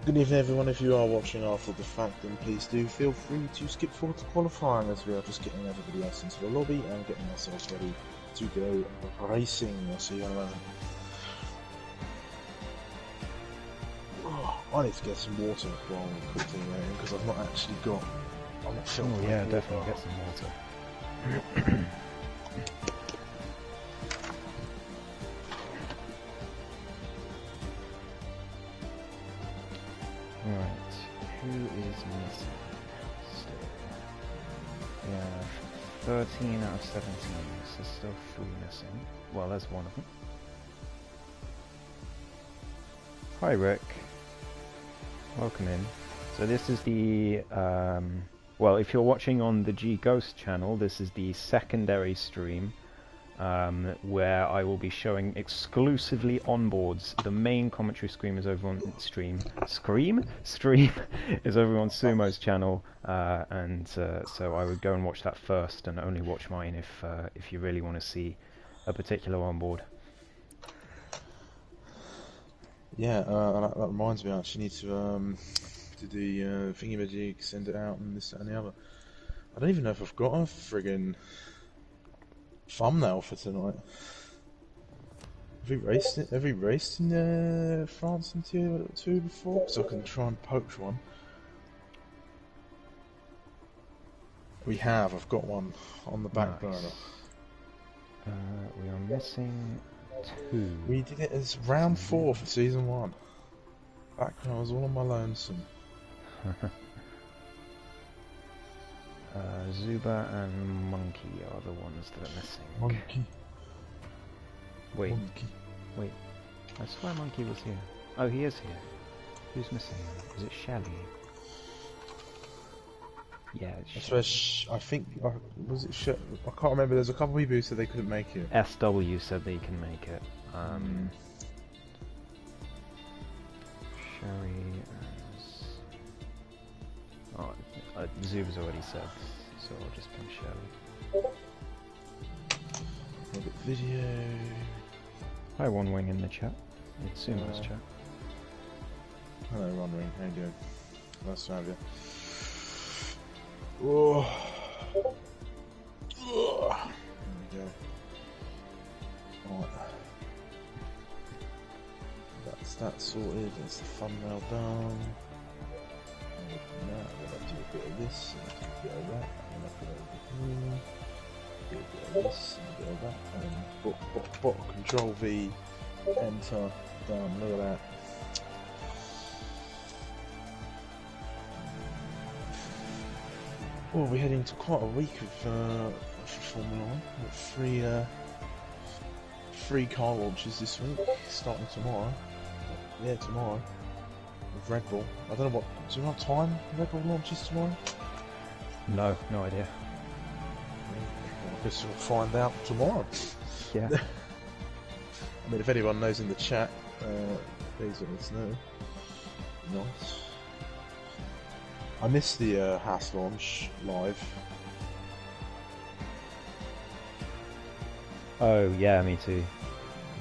Good evening everyone, if you are watching after the fact then please do feel free to skip forward to qualifying as we are just getting everybody else into the lobby and getting ourselves ready to go racing. I'll see you in a moment. Oh, I need to get some water while I'm quickly waiting because I've not actually got... I'm not filled with yeah, water. definitely get some water. Right, who is missing still? We have 13 out of 17, so still 3 missing. Well, there's one of them. Hi Rick, welcome in. So this is the, well, if you're watching on the G Ghost channel, this is the secondary stream. Where I will be showing exclusively onboards. The main commentary stream is over on stream is over on Sumo's channel, and so I would go and watch that first, and only watch mine if you really want to see a particular onboard. Yeah, and that reminds me, I actually need to do the thingy-majig, send it out, and this, that, and the other. I don't even know if I've got a friggin' thumbnail for tonight. Have we raced in France in Tier 2 before? So I can try and poach one. We have, I've got one on the back burner. We are missing 2. We did it as round 4 for season 1. Back when I was all on my lonesome. Zuba and Monkey are the ones that are missing. Monkey. Wait. Monkey. Wait. I swear Monkey was here. Oh, he is here. Who's missing? Is it Shelly? Yeah, it's Shelly. I think... was it Shelly? I can't remember. There's a couple of people who said they couldn't make it. SW said they can make it. Sherry as... Oh, Zuba's already said, so I'll just pin Shelly. Look at video... Hi, One Wing in the chat. It's Sumo's chat. Hello, Ron Ring. How you doing? Nice to have you. Oh. Oh. There we go. Right. That's that sorted. That's the thumbnail done. Now I'm going to do a bit of this, and a bit of that, and a bit over here. Do a bit of this, and a bit of that, and bot Control V, enter, done. Look at that. Well, we're heading to quite a week of Formula 1. We've got three car launches this week, starting tomorrow. Yeah, tomorrow. With Red Bull. I don't know what... Do you know what time Red Bull launches tomorrow? No idea. Well, I guess we'll find out tomorrow. Yeah. I mean, if anyone knows in the chat, please let us know. Nice. I missed the Haas launch live. Oh, yeah, me too.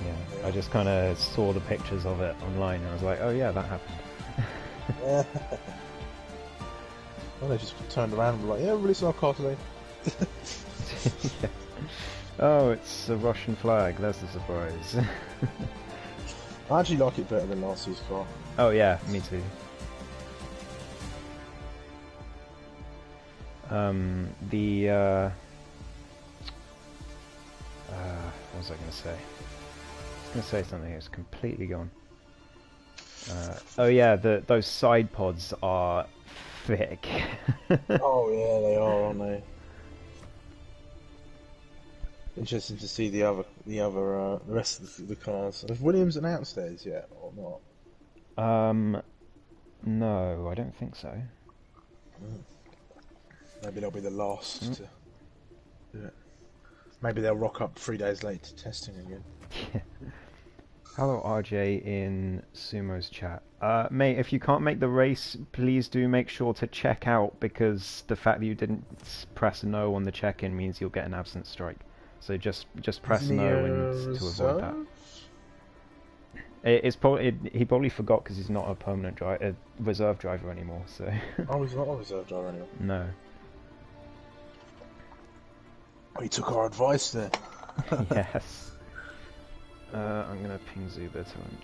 Yeah, I just kind of saw the pictures of it online and I was like, oh yeah, that happened. Well, they just turned around and were like, yeah, we're releasing our car today. Yeah. Oh, it's a Russian flag, that's a surprise. I actually like it better than last year's car. Oh yeah, me too. What was I going to say? I was going to say something, it's completely gone. Oh yeah, those side pods are thick. Oh yeah, they are, aren't they? Interesting to see the rest of the cars. Have Williams announced theirs yet, or not? No, I don't think so. Maybe they'll be the last to do it. Maybe they'll rock up 3 days late to testing again. Hello RJ in Sumo's chat. Mate, if you can't make the race, please do make sure to check out, because the fact that you didn't press no on the check-in means you'll get an absence strike. So just press no and to avoid that. It's probably he probably forgot because he's not a permanent reserve driver anymore. So Oh, he's not a reserve driver anymore. no. Oh, he took our advice there. Yes. I'm gonna ping Zuba to him.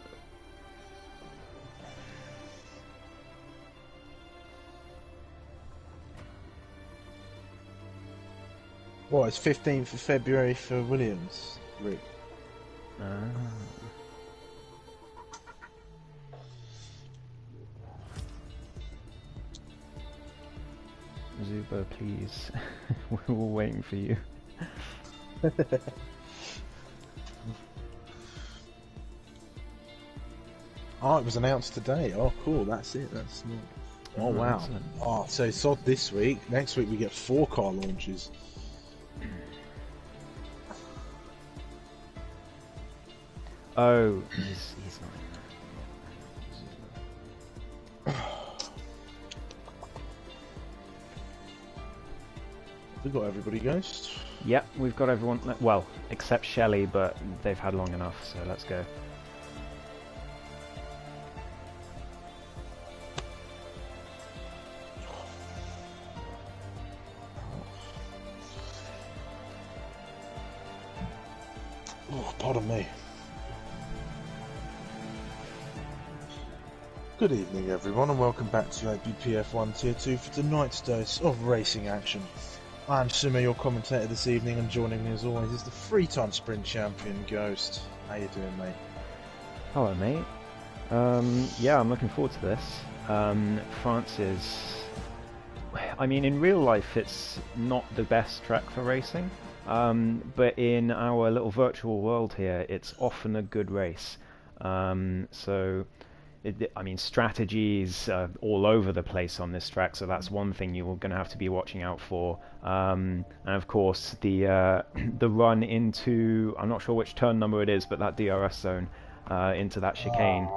What, it's 15th of February for Williams, Rick? Ah. Zuba, please. We're all waiting for you. Oh, it was announced today. Oh, cool. That's it. That's not... Oh, wow. Excellent. Oh, so sod this week. Next week we get 4 car launches. Oh, he's not. We got everybody, Ghost. Yep, we've got everyone. Well, except Shelley, but they've had long enough, so let's go. Oh, pardon me. Good evening, everyone, and welcome back to APPF1 Tier 2 for tonight's dose of racing action. I'm Suma, your commentator this evening, and joining me as always is the 3-time sprint champion, Ghost. How you doing, mate? Hello, mate. Yeah, I'm looking forward to this. France is... I mean, in real life, it's not the best track for racing, but in our little virtual world here, it's often a good race. So... I mean, strategies all over the place on this track, so that's one thing you're going to have to be watching out for. And of course, the run into, I'm not sure which turn number it is, but that DRS zone into that chicane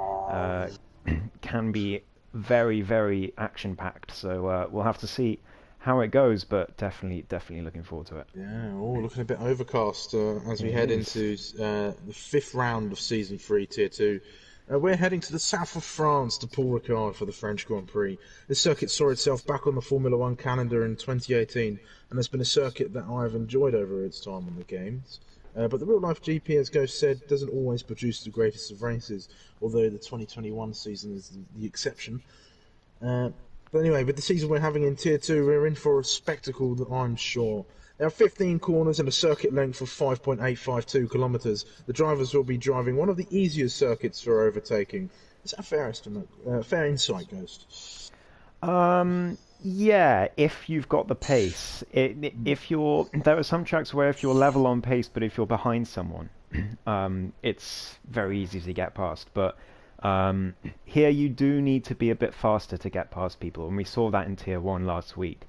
can be very, very action-packed. So we'll have to see how it goes, but definitely looking forward to it. Yeah, looking a bit overcast as we head into the 5th round of Season 3, Tier 2. We're heading to the south of France to Paul Ricard for the French Grand Prix. This circuit saw itself back on the Formula 1 calendar in 2018, and has been a circuit that I've enjoyed over its time on the games. But the real-life GP, as Ghost said, doesn't always produce the greatest of races, although the 2021 season is the exception. But anyway, with the season we're having in Tier 2, we're in for a spectacle that I'm sure. There are 15 corners and a circuit length of 5.852 kilometres. The drivers will be driving one of the easiest circuits for overtaking. Is that a fair estimate? Fair insight, Ghost? Yeah, if you've got the pace. There are some tracks where if you're level on pace, but if you're behind someone, it's very easy to get past. But here you do need to be a bit faster to get past people, and we saw that in Tier 1 last week.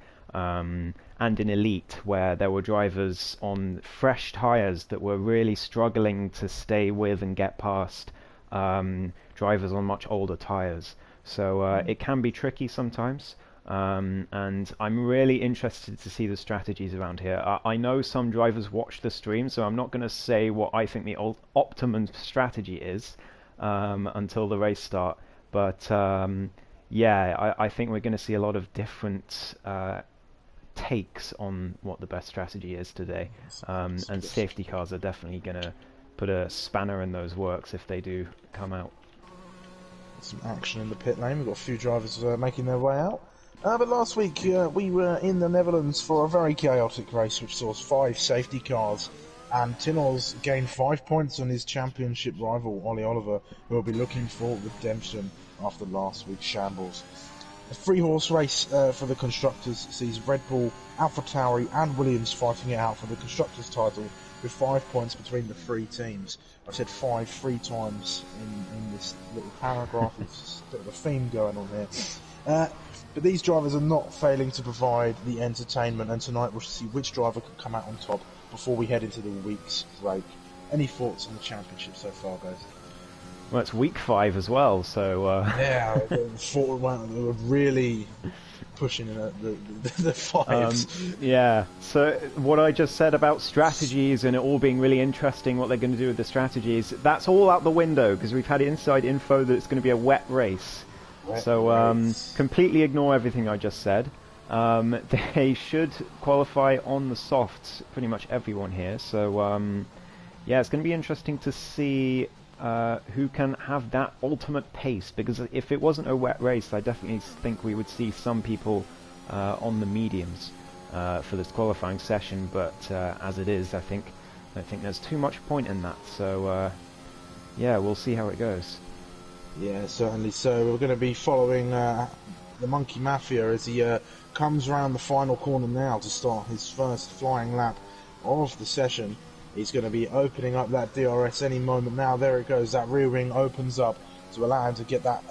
And in Elite, where there were drivers on fresh tyres that were really struggling to stay with and get past drivers on much older tyres. So it can be tricky sometimes, and I'm really interested to see the strategies around here. I know some drivers watch the stream, so I'm not going to say what I think the optimum strategy is until the race start. But yeah, I think we're going to see a lot of different takes on what the best strategy is today, and safety cars are definitely going to put a spanner in those works if they do come out. Some action in the pit lane. We've got a few drivers making their way out. But last week we were in the Netherlands for a very chaotic race which saw 5 safety cars, and Tinoz gained 5 points on his championship rival Ollie Oliver, who will be looking for redemption after last week's shambles. A 3-horse race for the Constructors sees Red Bull, AlphaTauri and Williams fighting it out for the Constructors title, with 5 points between the 3 teams. I've said 5 3 times in this little paragraph. It's a bit of a theme going on here. But these drivers are not failing to provide the entertainment, and tonight we'll see which driver can come out on top before we head into the week's break. Any thoughts on the championship so far, guys? Well, it's week 5 as well, so... Yeah, they were really pushing the fives. Yeah, so what I just said about strategies and it all being really interesting, what they're going to do with the strategies, that's all out the window, because we've had inside info that it's going to be a wet race. Completely ignore everything I just said. They should qualify on the softs, pretty much everyone here, so yeah, it's going to be interesting to see who can have that ultimate pace, because if it wasn't a wet race, I definitely think we would see some people on the mediums for this qualifying session, but as it is, I don't think there's too much point in that, so yeah, we'll see how it goes. Yeah, certainly. So we're going to be following the Monkey Mafia as he comes around the final corner now to start his first flying lap of the session. He's going to be opening up that DRS any moment now. There it goes. That rear wing opens up to allow him to get that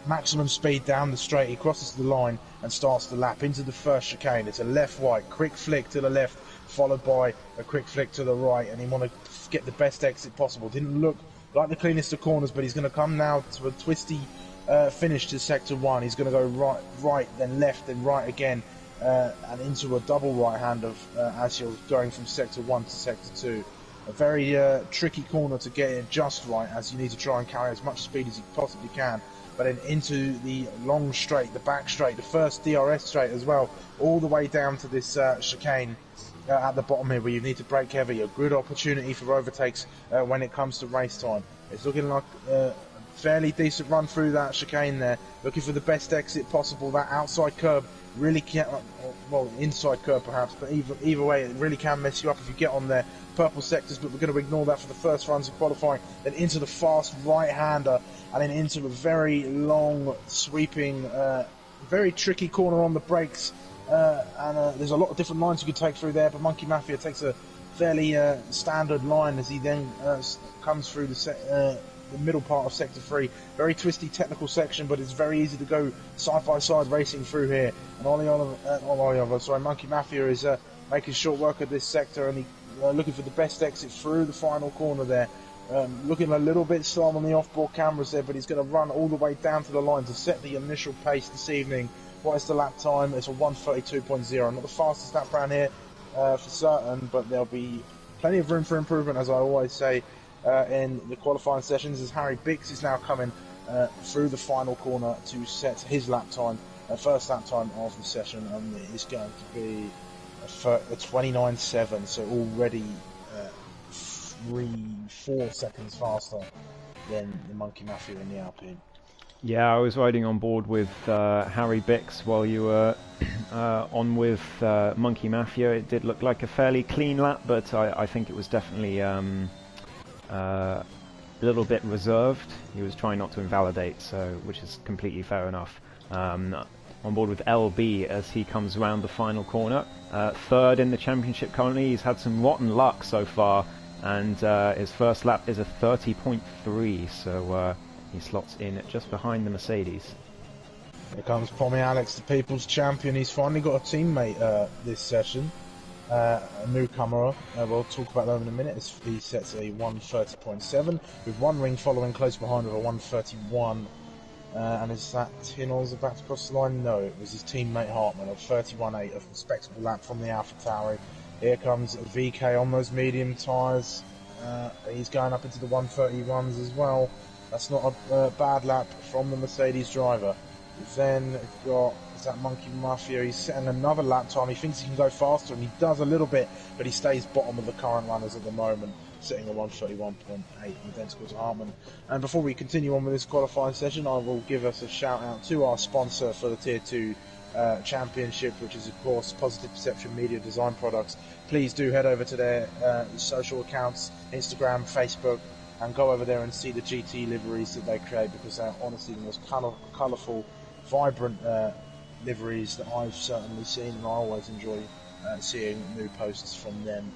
maximum speed down the straight. He crosses the line and starts the lap into the first chicane. It's a left-right, quick flick to the left, followed by a quick flick to the right, and he want to get the best exit possible. Didn't look like the cleanest of corners, but he's going to come now to a twisty finish to sector 1. He's going to go right, then left, then right again, and into a double right-hander as you're going from sector 1 to sector 2. A very tricky corner to get it just right, as you need to try and carry as much speed as you possibly can. But then into the long straight, the back straight, the first DRS straight as well, all the way down to this chicane at the bottom here, where you need to brake heavy. A good opportunity for overtakes when it comes to race time. It's looking like a fairly decent run through that chicane there, looking for the best exit possible. That outside curb really can't, well, inside curb perhaps, but either way, it really can mess you up if you get on there. Purple sectors, but we're going to ignore that for the first runs of qualifying. Then into the fast right-hander, and then into a very long, sweeping, very tricky corner on the brakes. There's a lot of different lines you could take through there, but Monkey Mafia takes a fairly standard line as he then comes through the middle part of sector 3. Very twisty technical section, but it's very easy to go side by side racing through here. And Monkey Mafia is making short work of this sector, and he looking for the best exit through the final corner there. Looking a little bit slow on the off-board cameras there, but he's going to run all the way down to the line to set the initial pace this evening. What is the lap time? It's a 1:32.0. Not the fastest lap round here for certain, but there'll be plenty of room for improvement, as I always say, in the qualifying sessions, as Harry Bix is now coming through the final corner to set his lap time, first lap time of the session, and it is going to be a 29.7, so already 3-4 seconds faster than the Monkey Mafia in the Alpine. Yeah, I was riding on board with Harry Bix while you were on with Monkey Mafia. It did look like a fairly clean lap, but I think it was definitely a little bit reserved. He was trying not to invalidate, which is completely fair enough. On board with LB as he comes around the final corner. Third in the championship currently. He's had some rotten luck so far, and his first lap is a 30.3, so he slots in just behind the Mercedes. Here comes Pommy Alex, the People's Champion. He's finally got a teammate this session, a newcomer. We'll talk about that in a minute. He sets a 1:30.7 with one ring following close behind with a 1:31. And is that Tinnell's about to cross the line? No, it was his teammate Hartman, of 31.8, a respectable lap from the AlphaTauri. Here comes VK on those medium tyres. He's going up into the 1:31s as well. That's not a bad lap from the Mercedes driver. Then got, is that Monkey Mafia? He's setting another lap time. He thinks he can go faster, and he does a little bit, but he stays bottom of the current runners at the moment, sitting at 1:31.8, identical to Hartman. And before we continue on with this qualifying session, I will give us a shout out to our sponsor for the Tier 2 Championship, which is of course Positive Perception Media Design Products. Please do head over to their social accounts, Instagram, Facebook, and go over there and see the GT liveries that they create, because they're honestly the most colourful, vibrant liveries that I've certainly seen, and I always enjoy seeing new posts from them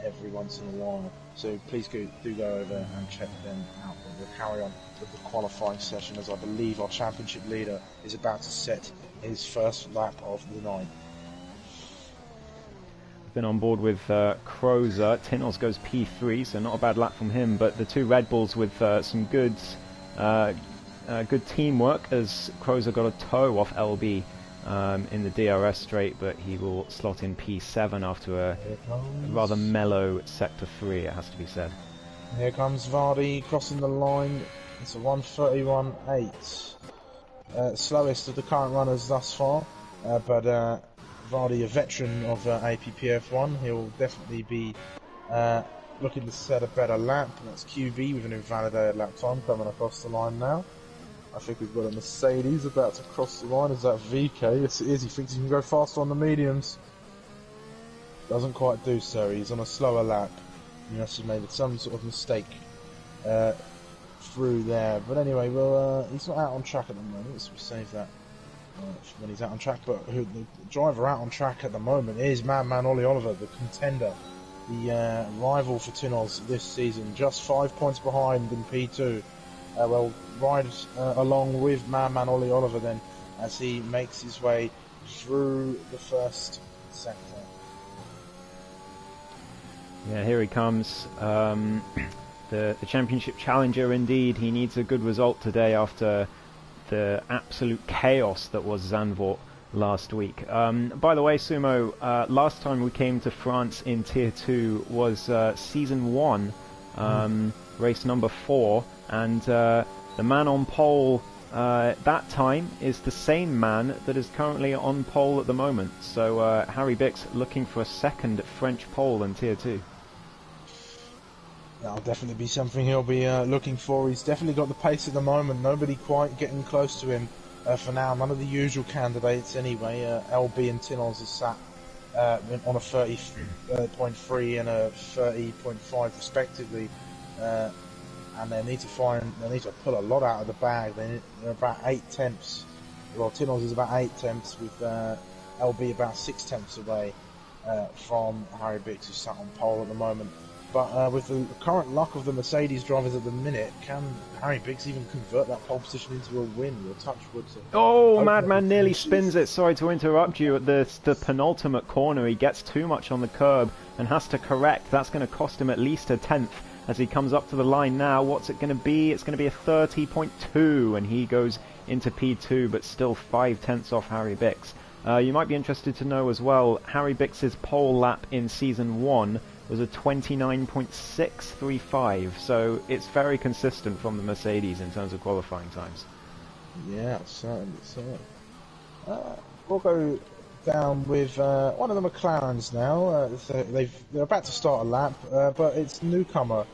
every once in a while. So please do go over and check them out. We'll carry on with the qualifying session, as I believe our championship leader is about to set his first lap of the night. been on board with Crozer. Tinos goes P3, so not a bad lap from him. But the two Red Bulls with some good teamwork, as Crozer got a tow off LB in the DRS straight, but he will slot in P7 after a rather mellow Sector 3, it has to be said. Here comes Vardy crossing the line. It's a 1:31.8. Slowest of the current runners thus far, but Vardy, a veteran of APPF1, he'll definitely be looking to set a better lap. That's QV with an invalidated lap time coming across the line now. I think we've got a Mercedes about to cross the line. Is that VK? Yes, it is. He thinks he can go faster on the mediums. Doesn't quite do so. He's on a slower lap. He must have made some sort of mistake through there. But anyway, well, he's not out on track at the moment, so we'll save that when he's out on track. But the driver out on track at the moment is Madman Ollie Oliver, the contender, the rival for Tinos this season. Just 5 points behind in P2. Well, ride along with Madman Ollie Oliver then as he makes his way through the first sector. Yeah, here he comes. The championship challenger indeed. He needs a good result today after the absolute chaos that was Zandvoort last week. By the way, Sumo, last time we came to France in Tier 2 was Season 1, race number 4, and the man on pole that time is the same man that is currently on pole at the moment. So Harry Bix looking for a second French pole in Tier 2. That'll definitely be something he'll be looking for. He's definitely got the pace at the moment. Nobody quite getting close to him for now. None of the usual candidates anyway. LB and Tinos are sat on a 30.3 and a 30.5 respectively. And they need to pull a lot out of the bag. They're about 8 tenths. Well, Tinos is about 8 tenths, with LB about 6 tenths away from Harry Bix, who's sat on pole at the moment. But with the current luck of the Mercedes drivers at the minute, can Harry Bix even convert that pole position into a win? Or touch wood? Oh, Madman nearly spins it. Sorry to interrupt you. At the penultimate corner, he gets too much on the curb and has to correct. That's going to cost him at least a tenth. As he comes up to the line now, what's it going to be? It's going to be a 30.2, and he goes into P2, but still 5 tenths off Harry Bix. You might be interested to know as well, Harry Bix's pole lap in Season 1 was a 29.635, so it's very consistent from the Mercedes in terms of qualifying times. Yeah, certainly. We'll go down with one of the McLarens now. They're about to start a lap, but it's newcomer.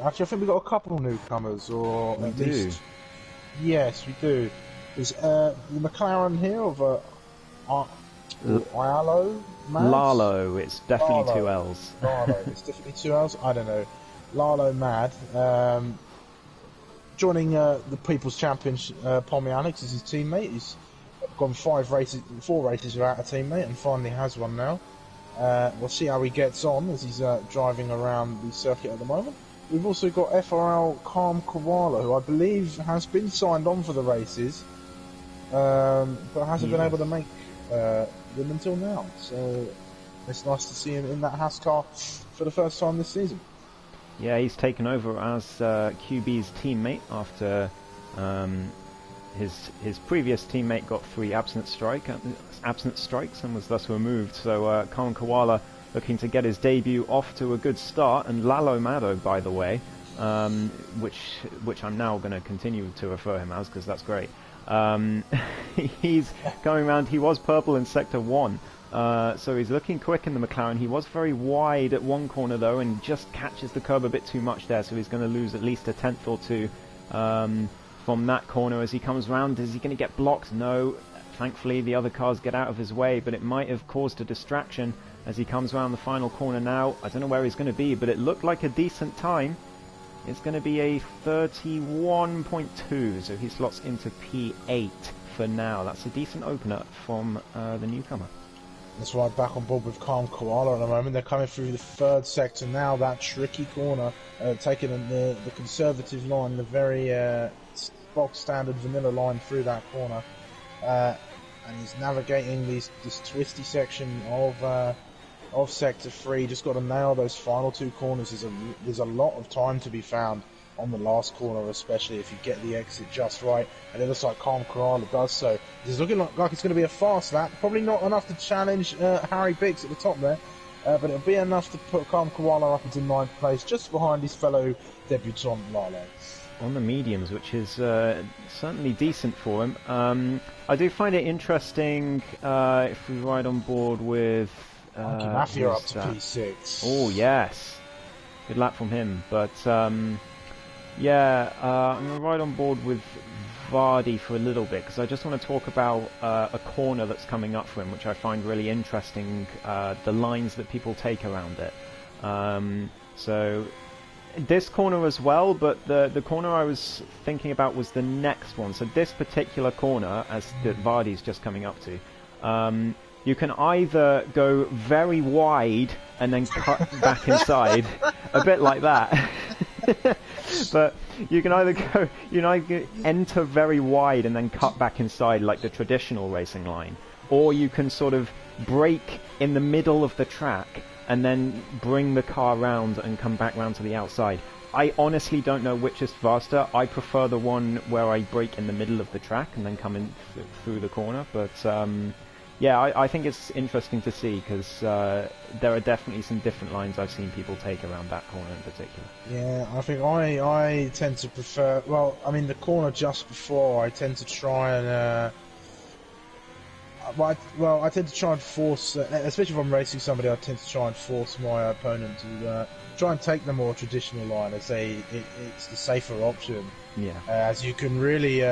Actually, I think we've got a couple of newcomers, or we at do. Least, yes, we do. There's the McLaren here of Ialo? Lalo, it's definitely 2 L's. Lalo, it's definitely 2 L's. I don't know. Lalo Mad, joining the People's Champion, Pomianix is his teammate. He's gone 4 races without a teammate, and finally has one now. We'll see how he gets on as he's driving around the circuit at the moment. We've also got FRL Calm Koala, who I believe has been signed on for the races, but hasn't been able to make them until now. So it's nice to see him in that Haas car for the first time this season. Yeah, he's taken over as QB's teammate after his previous teammate got 3 absent strikes and was thus removed. So Khan Koala looking to get his debut off to a good start, and Lalo Mado, by the way, which I'm now going to continue to refer him as because that's great. He's going around. He was purple in Sector 1, so he's looking quick in the McLaren. He was very wide at one corner though, and just catches the curb a bit too much there, so he's going to lose at least a tenth or two from that corner as he comes round. Is he going to get blocked? No. Thankfully the other cars get out of his way, but it might have caused a distraction as he comes around the final corner now. I don't know where he's going to be, but it looked like a decent time. It's going to be a 31.2, so he slots into P8 for now. That's a decent opener from the newcomer. Let's ride back on board with Calm Koala at the moment. They're coming through the 3rd sector now, that tricky corner, taking the conservative line, the very box standard vanilla line through that corner. And he's navigating this twisty section of of Sector 3. Just got to nail those final two corners. There's a lot of time to be found on the last corner, especially if you get the exit just right. And it looks like Calm Koala does so. It's looking like it's going to be a fast lap. Probably not enough to challenge Harry Biggs at the top there. But it'll be enough to put Calm Koala up into 9th place, just behind his fellow debutant Lale. On the mediums, which is certainly decent for him. I do find it interesting if we ride on board with... Monkey Mafia up to P6. Oh, yes. Good lap from him. But, yeah, I'm going to ride on board with Vardy for a little bit, because I just want to talk about a corner that's coming up for him, which I find really interesting, the lines that people take around it. So this corner as well, but the corner I was thinking about was the next one. So this particular corner, as that Vardy's just coming up to, you can either go very wide and then cut back inside, a bit like that. But you can either enter very wide and then cut back inside like the traditional racing line, or you can sort of brake in the middle of the track and then bring the car round and come back round to the outside. I honestly don't know which is faster. I prefer the one where I brake in the middle of the track and then come in through the corner, but yeah, I think it's interesting to see, because there are definitely some different lines I've seen people take around that corner in particular. Yeah, I think I tend to prefer... Well, I mean, the corner just before, I tend to try and... I tend to try and force... especially if I'm racing somebody, I tend to try and force my opponent to try and take the more traditional line, as it's the safer option. Yeah. As you can really...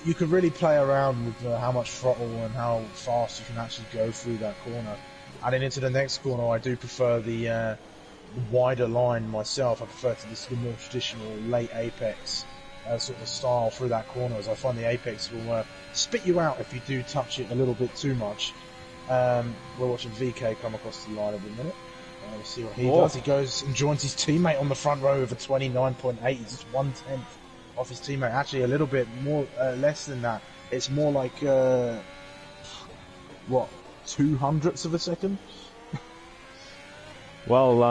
you can really play around with how much throttle and how fast you can actually go through that corner. And then into the next corner, I do prefer the wider line myself. I prefer the more traditional late apex sort of style through that corner, as I find the apex will spit you out if you do touch it a little bit too much. We're watching VK come across the line every minute. We'll see what he does. He goes and joins his teammate on the front row with a 29.8. He's just 1/10 off his teammate. Actually, a little bit more, less than that. It's more like, 200ths of a second? Well,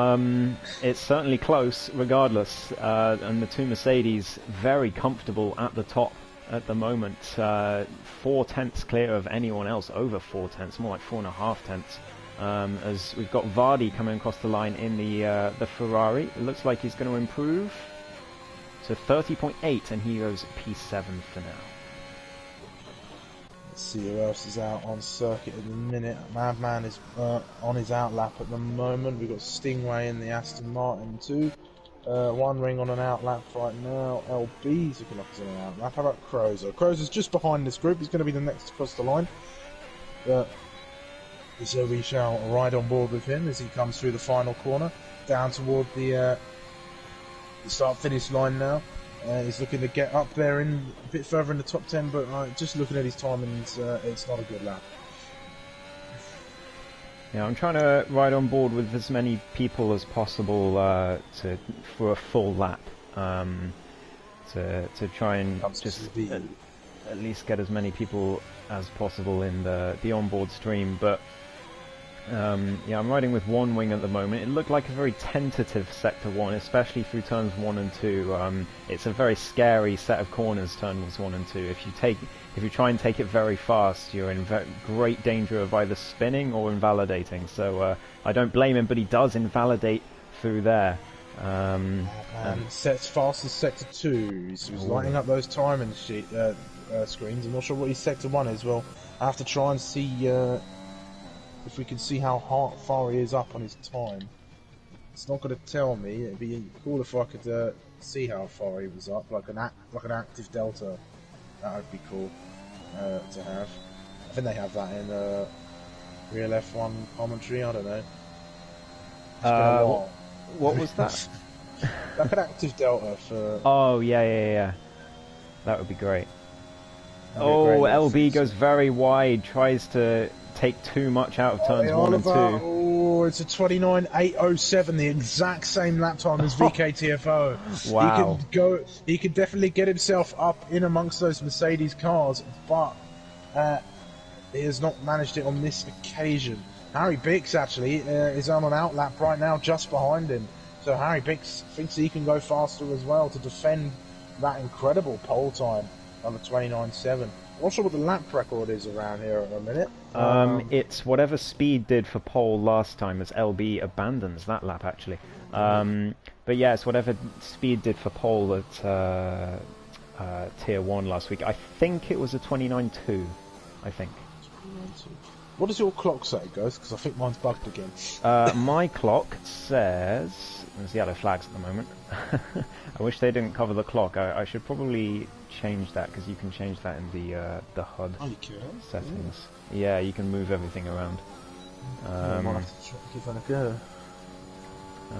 it's certainly close, regardless. And the two Mercedes very comfortable at the top at the moment. 4/10 clear of anyone else over 4/10, more like 4.5. As we've got Vardy coming across the line in the Ferrari. It looks like he's going to improve to 30.8, and he goes P7 for now. Let's see who else is out on circuit at the minute. Madman is on his out lap at the moment. We've got Stingray in the Aston Martin too. One ring on an out lap right now. LB's looking like he's on an out lap. How about Crozer? Crozer's just behind this group. He's going to be the next across the line. So we shall ride on board with him as he comes through the final corner, down toward the start-finish line now. He's looking to get up there in a bit further in the top 10, but just looking at his timings, it's not a good lap. Yeah, I'm trying to ride on board with as many people as possible for a full lap, to try and just at least get as many people as possible in the onboard stream. But yeah, I'm riding with one wing at the moment. It looked like a very tentative Sector 1, especially through turns 1 and 2. It's a very scary set of corners, turns 1 and 2. If you try and take it very fast, you're in great danger of either spinning or invalidating. So I don't blame him, but he does invalidate through there. And sets fast as Sector 2. He was lighting up those timing screens. I'm not sure what his Sector 1 is. Well, I have to try and see if we can see how far he is up on his time. It's not going to tell me. It'd be cool if I could see how far he was up, like an active delta. That would be cool to have. I think they have that in real F1 commentary. I don't know. It's been a while. What was that? Like an active delta for... Oh, yeah. That would be great. LB goes very wide, tries to take too much out of turns 1 and 2. Oh, it's a 29.807, the exact same lap time as VKTFO. Wow. He could definitely get himself up in amongst those Mercedes cars, but he has not managed it on this occasion. Harry Bix actually is on an outlap right now, just behind him. So Harry Bix thinks he can go faster as well to defend that incredible pole time on the 29.7. I'm not sure what the lap record is around here in a minute. It's whatever Speed did for pole last time, as LB abandons that lap actually. But yeah, it's whatever Speed did for pole at Tier 1 last week. I think it was a 29.2, I think. What does your clock say, Ghost? Because I think mine's bugged again. My clock says... There's yellow flags at the moment. I wish they didn't cover the clock. I should probably change that, because you can change that in the HUD settings. Yeah, you can move everything around. I might have to give that a go.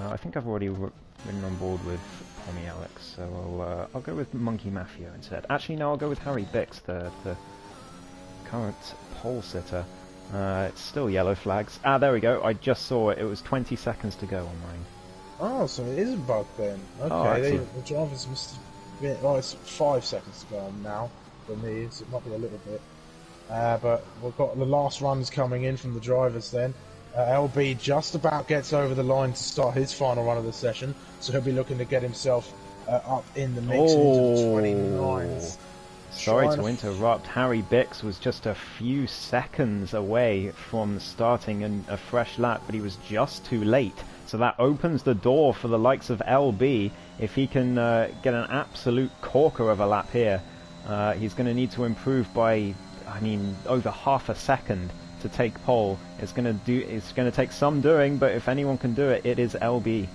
I think I've already been on board with Pommy Alex, so I'll go with Monkey Mafia instead. Actually, no, I'll go with Harry Bix, the current pole sitter. It's still yellow flags. Ah, there we go. I just saw it. It was 20 seconds to go on mine. Oh, so it is a bug then. Okay, the drivers must have been... Oh, it's 5 seconds to go on now for me, so it might be a little bit. But we've got the last runs coming in from the drivers then. LB just about gets over the line to start his final run of the session, so he'll be looking to get himself up in the mix into the 29s. Sorry to interrupt. Harry Bix was just a few seconds away from starting a fresh lap, but he was just too late. So that opens the door for the likes of LB. If he can get an absolute corker of a lap here, he's going to need to improve by, I mean, over half a second to take pole. It's going to take some doing, but if anyone can do it, it is LB.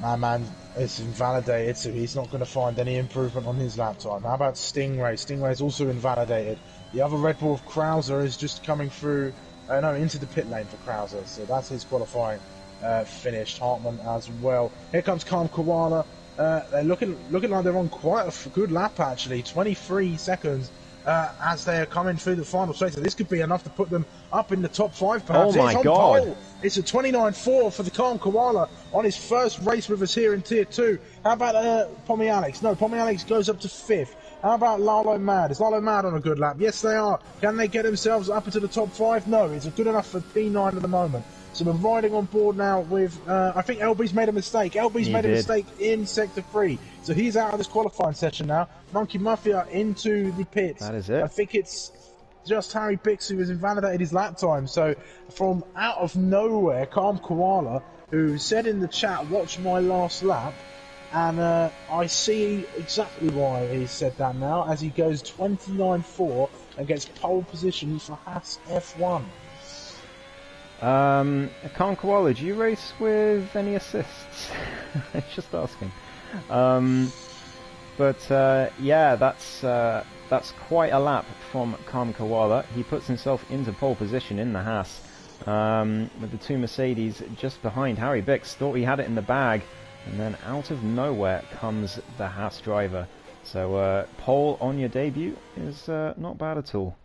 Man, it's invalidated, so he's not going to find any improvement on his lap time. How about Stingray? Stingray's also invalidated. The other Red Bull of Krauser is just coming through, into the pit lane for Krauser, so that's his qualifying finished. Hartman as well. Here comes Calm Koala. They're looking like they're on quite a good lap actually. 23 seconds as they are coming through the final straight. So this could be enough to put them up in the top 5 perhaps. Oh my god! Pole. It's a 29.4 for the Calm Koala on his first race with us here in Tier 2. How about Pommy Alex? No, Pommy Alex goes up to 5th. How about Lalo Mad? Is Lalo Mad on a good lap? Yes, they are. Can they get themselves up into the top 5? No, it's good enough for P9 at the moment. So we're riding on board now with, I think LB's made a mistake. LB's made a mistake in Sector 3. So he's out of this qualifying session now. Monkey Mafia into the pits. That is it. I think it's just Harry Bix who has invalidated his lap time. So from out of nowhere, Calm Koala, who said in the chat, watch my last lap. And I see exactly why he said that now, as he goes 29.4 and gets pole position for Haas F1. Calm Koala, do you race with any assists? Just asking. Yeah, that's quite a lap from Calm Koala. He puts himself into pole position in the Haas, with the two Mercedes just behind. Harry Bix thought he had it in the bag, and then out of nowhere comes the Haas driver. So pole on your debut is not bad at all.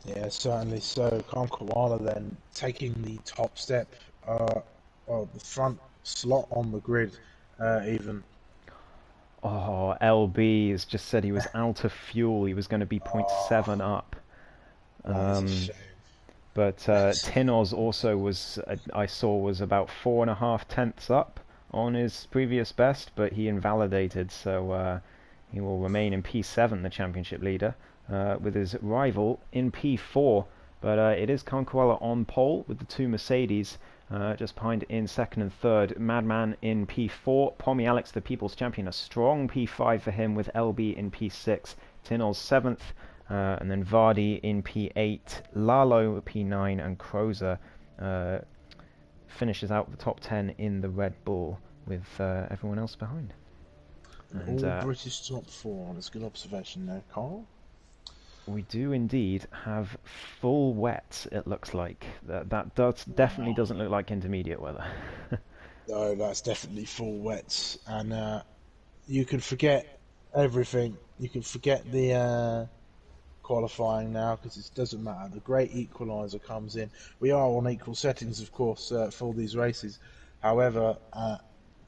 Yeah, certainly so. Calm Koala then taking the top step, the front slot on the grid, even. Oh, LB has just said he was out of fuel. He was going to be 0.7 up. But Tinoz also was, I saw, was about 4.5 tenths up on his previous best, but he invalidated, so he will remain in P7, the championship leader, with his rival in P4. But it is Calm Koala on pole with the two Mercedes, just behind in second and third. Madman in P4. Pommy Alex, the People's Champion, a strong P5 for him, with LB in P6. Tinoz 7th. And then Vardy in P8, Lalo P9, and Krozer finishes out the top 10 in the Red Bull, with everyone else behind. And, all British top 4. That's a good observation there, Carl. We do indeed have full wets, it looks like. That definitely doesn't look like intermediate weather. No, that's definitely full wets. And you can forget everything. You can forget the qualifying now, because it doesn't matter. The great equaliser comes in. We are on equal settings, of course, for these races. However,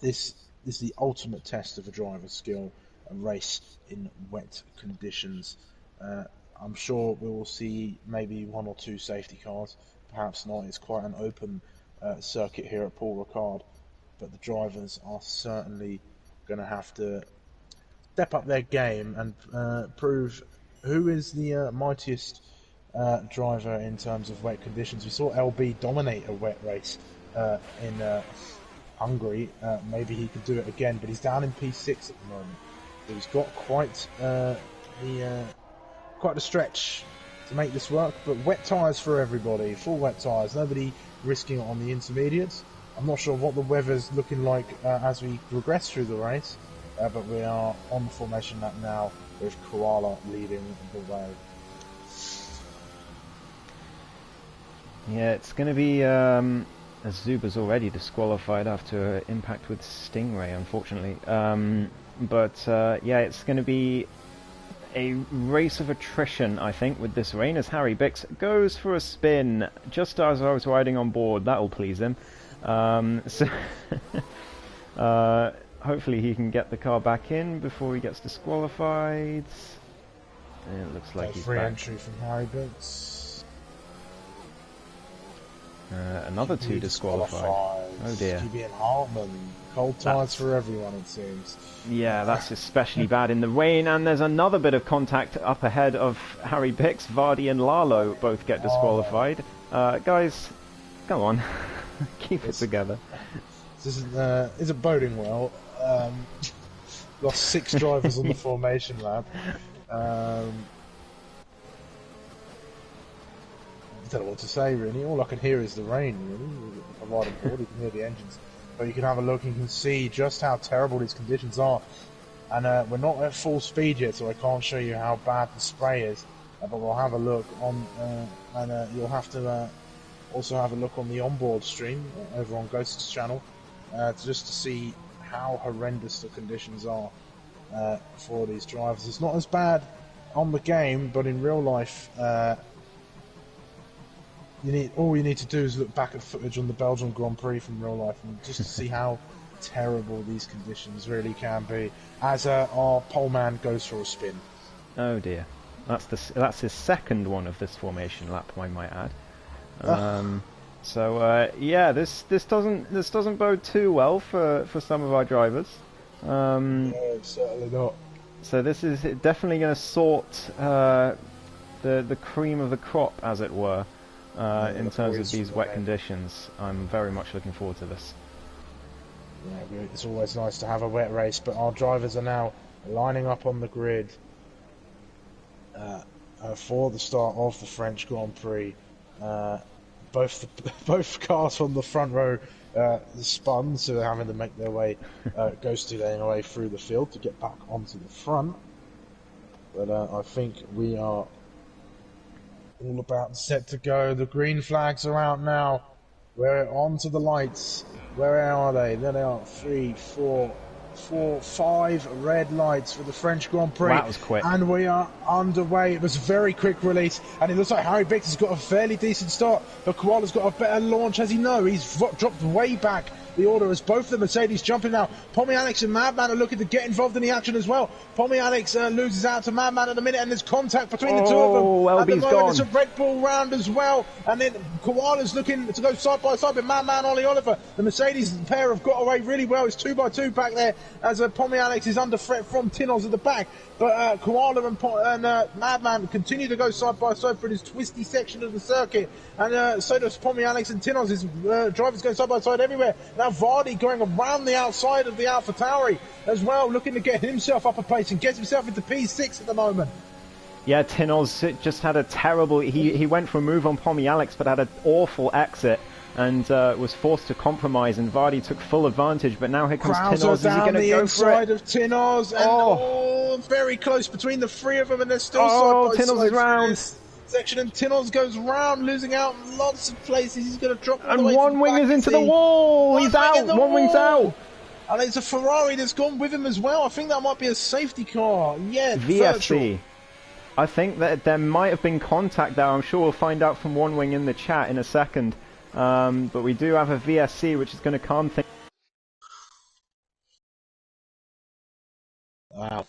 this is the ultimate test of a driver's skill, a race in wet conditions. I'm sure we will see maybe one or two safety cars. Perhaps not. It's quite an open circuit here at Paul Ricard, but the drivers are certainly going to have to step up their game and prove who is the mightiest driver in terms of wet conditions. We saw LB dominate a wet race in Hungary. Maybe he could do it again, but he's down in P6 at the moment. So he's got quite the stretch to make this work. But wet tyres for everybody, full wet tyres. Nobody risking it on the intermediates. I'm not sure what the weather's looking like as we progress through the race, but we are on the formation lap now with Koala leading the way. Yeah, it's going to be, as Zuba's already disqualified after impact with Stingray, unfortunately. Yeah, it's going to be a race of attrition, I think, with this rain, as Harry Bix goes for a spin just as I was riding on board. That'll please him. Hopefully he can get the car back in before he gets disqualified. And it looks like he's free back. Entry from Harry Bix. Another two disqualified. Oh dear. QB and Hartman. Cold tyres for everyone, it seems. Yeah, that's especially bad in the rain. And there's another bit of contact up ahead of Harry Bix. Vardy and Lalo both get disqualified. Guys, come on. Keep it together. This isn't boding well. Lost 6 drivers on the formation lap. I don't know what to say, really. All I can hear is the rain, really. If I ride on board, you can hear the engines. But you can have a look and you can see just how terrible these conditions are. And we're not at full speed yet, so I can't show you how bad the spray is. But we'll have a look on, and you'll have to also have a look on the Onboard stream over on Ghost's channel, just to see how horrendous the conditions are for these drivers. It's not as bad on the game, but in real life, all you need to do is look back at footage on the Belgian Grand Prix from real life, and just to see how terrible these conditions really can be. As our pole man goes for a spin. Oh dear, that's his second one of this formation lap, I might add. Yeah, this doesn't bode too well for some of our drivers. No, certainly not. So this is definitely going to sort the cream of the crop, as it were, in terms of these wet conditions. I'm very much looking forward to this. Yeah, it's always nice to have a wet race, but our drivers are now lining up on the grid for the start of the French Grand Prix. Both cars from the front row spun, so they're having to make their way, ghosting their way through the field to get back onto the front. But I think we are all about set to go. The green flags are out now. We're on to the lights. Where are they? There they are. 3, 4, 5 red lights for the French Grand Prix. That was quick. And we are underway. It was a very quick release, and it looks like Harry Bix has got a fairly decent start, but Koala's got a better launch. As you know, he's dropped way back the order as both the Mercedes jumping now. Pommy Alex and Madman are looking to get involved in the action as well. Pommy Alex loses out to Madman at the minute, and there's contact between the two of them. LB's at the moment, gone. it's a Red Bull round as well, and then Koala's looking to go side by side with Madman, Ollie Oliver. The Mercedes pair have got away really well. It's 2x2 back there as Pommy Alex is under threat from Tinos at the back, but Koala and Madman continue to go side by side for this twisty section of the circuit, and so does Pommy Alex and Tinos. His drivers going side by side everywhere. Now Vardy going around the outside of the AlphaTauri as well, looking to get himself up a place and gets himself into P6 at the moment. Yeah, Tinos just had a terrible... He went for a move on Pommy Alex, but had an awful exit and was forced to compromise, and Vardy took full advantage, but now here comes Tinos. Is he going to go for it? Of Tinos, and very close between the three of them, and they're still side by side. Tinos is round. Section, and Tinos goes round, losing out in lots of places. He's going to drop all and the way one wing is into the wall. He's out. One wing's out. And it's a Ferrari that's gone with him as well. I think that might be a safety car. Yeah, VFC. virtual. I think that there might have been contact there. I'm sure we'll find out from One Wing in the chat in a second. But we do have a VSC, which is going to calm things. Wow.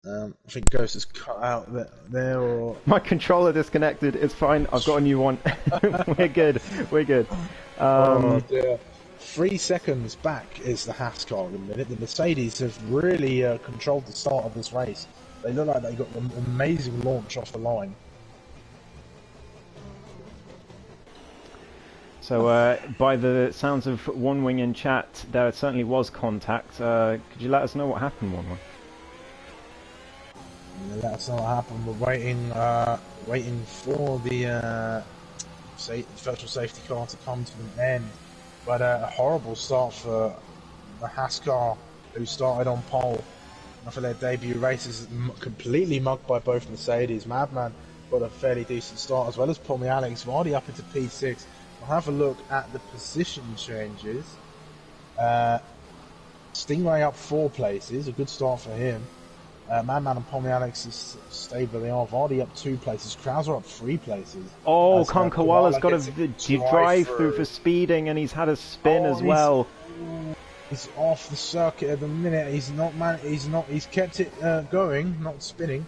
I think Ghost is cut out there or... My controller disconnected. It's fine. I've got a new one. We're good. We're good. Oh dear. 3 seconds back is the Haas car at the minute. The Mercedes have really controlled the start of this race. They look like they got an amazing launch off the line. So, by the sounds of One Wing in chat, there certainly was contact. Could you let us know what happened, One Wing? Yeah, that's not what happened. We're waiting for the virtual safety car to come to an end. But a horrible start for the Haas car, who started on pole. And for their debut races, completely mugged by both Mercedes. Madman got a fairly decent start, as well as Paul Alex Vardy up into P6. We'll have a look at the position changes. Stingray up 4 places, a good start for him. Madman and Pommy Alex is stayed where they are. Vardy up 2 places. Krauser up 3 places. Oh, Koala's got a drive through for speeding, and he's had a spin as well. He's off the circuit at the minute. He's kept it going, not spinning.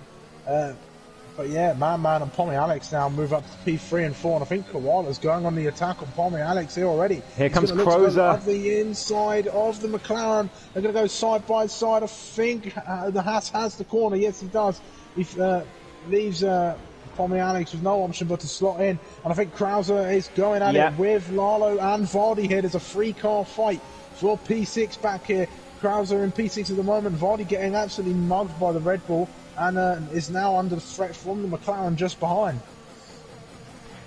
But yeah, Madman and Pommy Alex now move up to P3 and 4, and I think Koala's going on the attack on Pommy Alex here already. Here comes Crozer. Up the inside of the McLaren. They're going to go side by side. I think the Haas has the corner. Yes, he does. He leaves Pommy Alex with no option but to slot in. And I think Krauser is going at it with Lalo and Vardy here. There's a 3-car fight for P6 back here. Krauser in P6 at the moment. Vardy getting absolutely mugged by the Red Bull, and is now under threat from the McLaren just behind.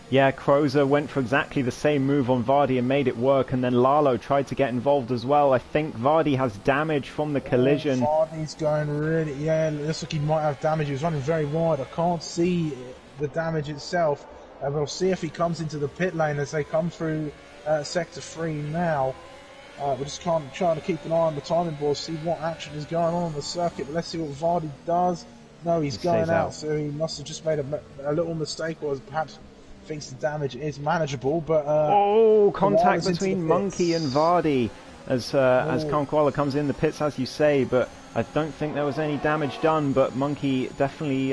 Yeah, Crozer went for exactly the same move on Vardy and made it work, and then Lalo tried to get involved as well. I think Vardy has damage from the collision. Vardy's going really... Yeah, it looks like he might have damage. He was running very wide. I can't see the damage itself. We'll see if he comes into the pit lane as they come through Sector 3 now. We're just trying to keep an eye on the timing board, see what action is going on the circuit. But let's see what Vardy does. No, he's going out, so he must have just made a little mistake, or perhaps thinks the damage is manageable. But contact between Monkey and Vardy as Koala comes in the pits, as you say. But I don't think there was any damage done. But Monkey definitely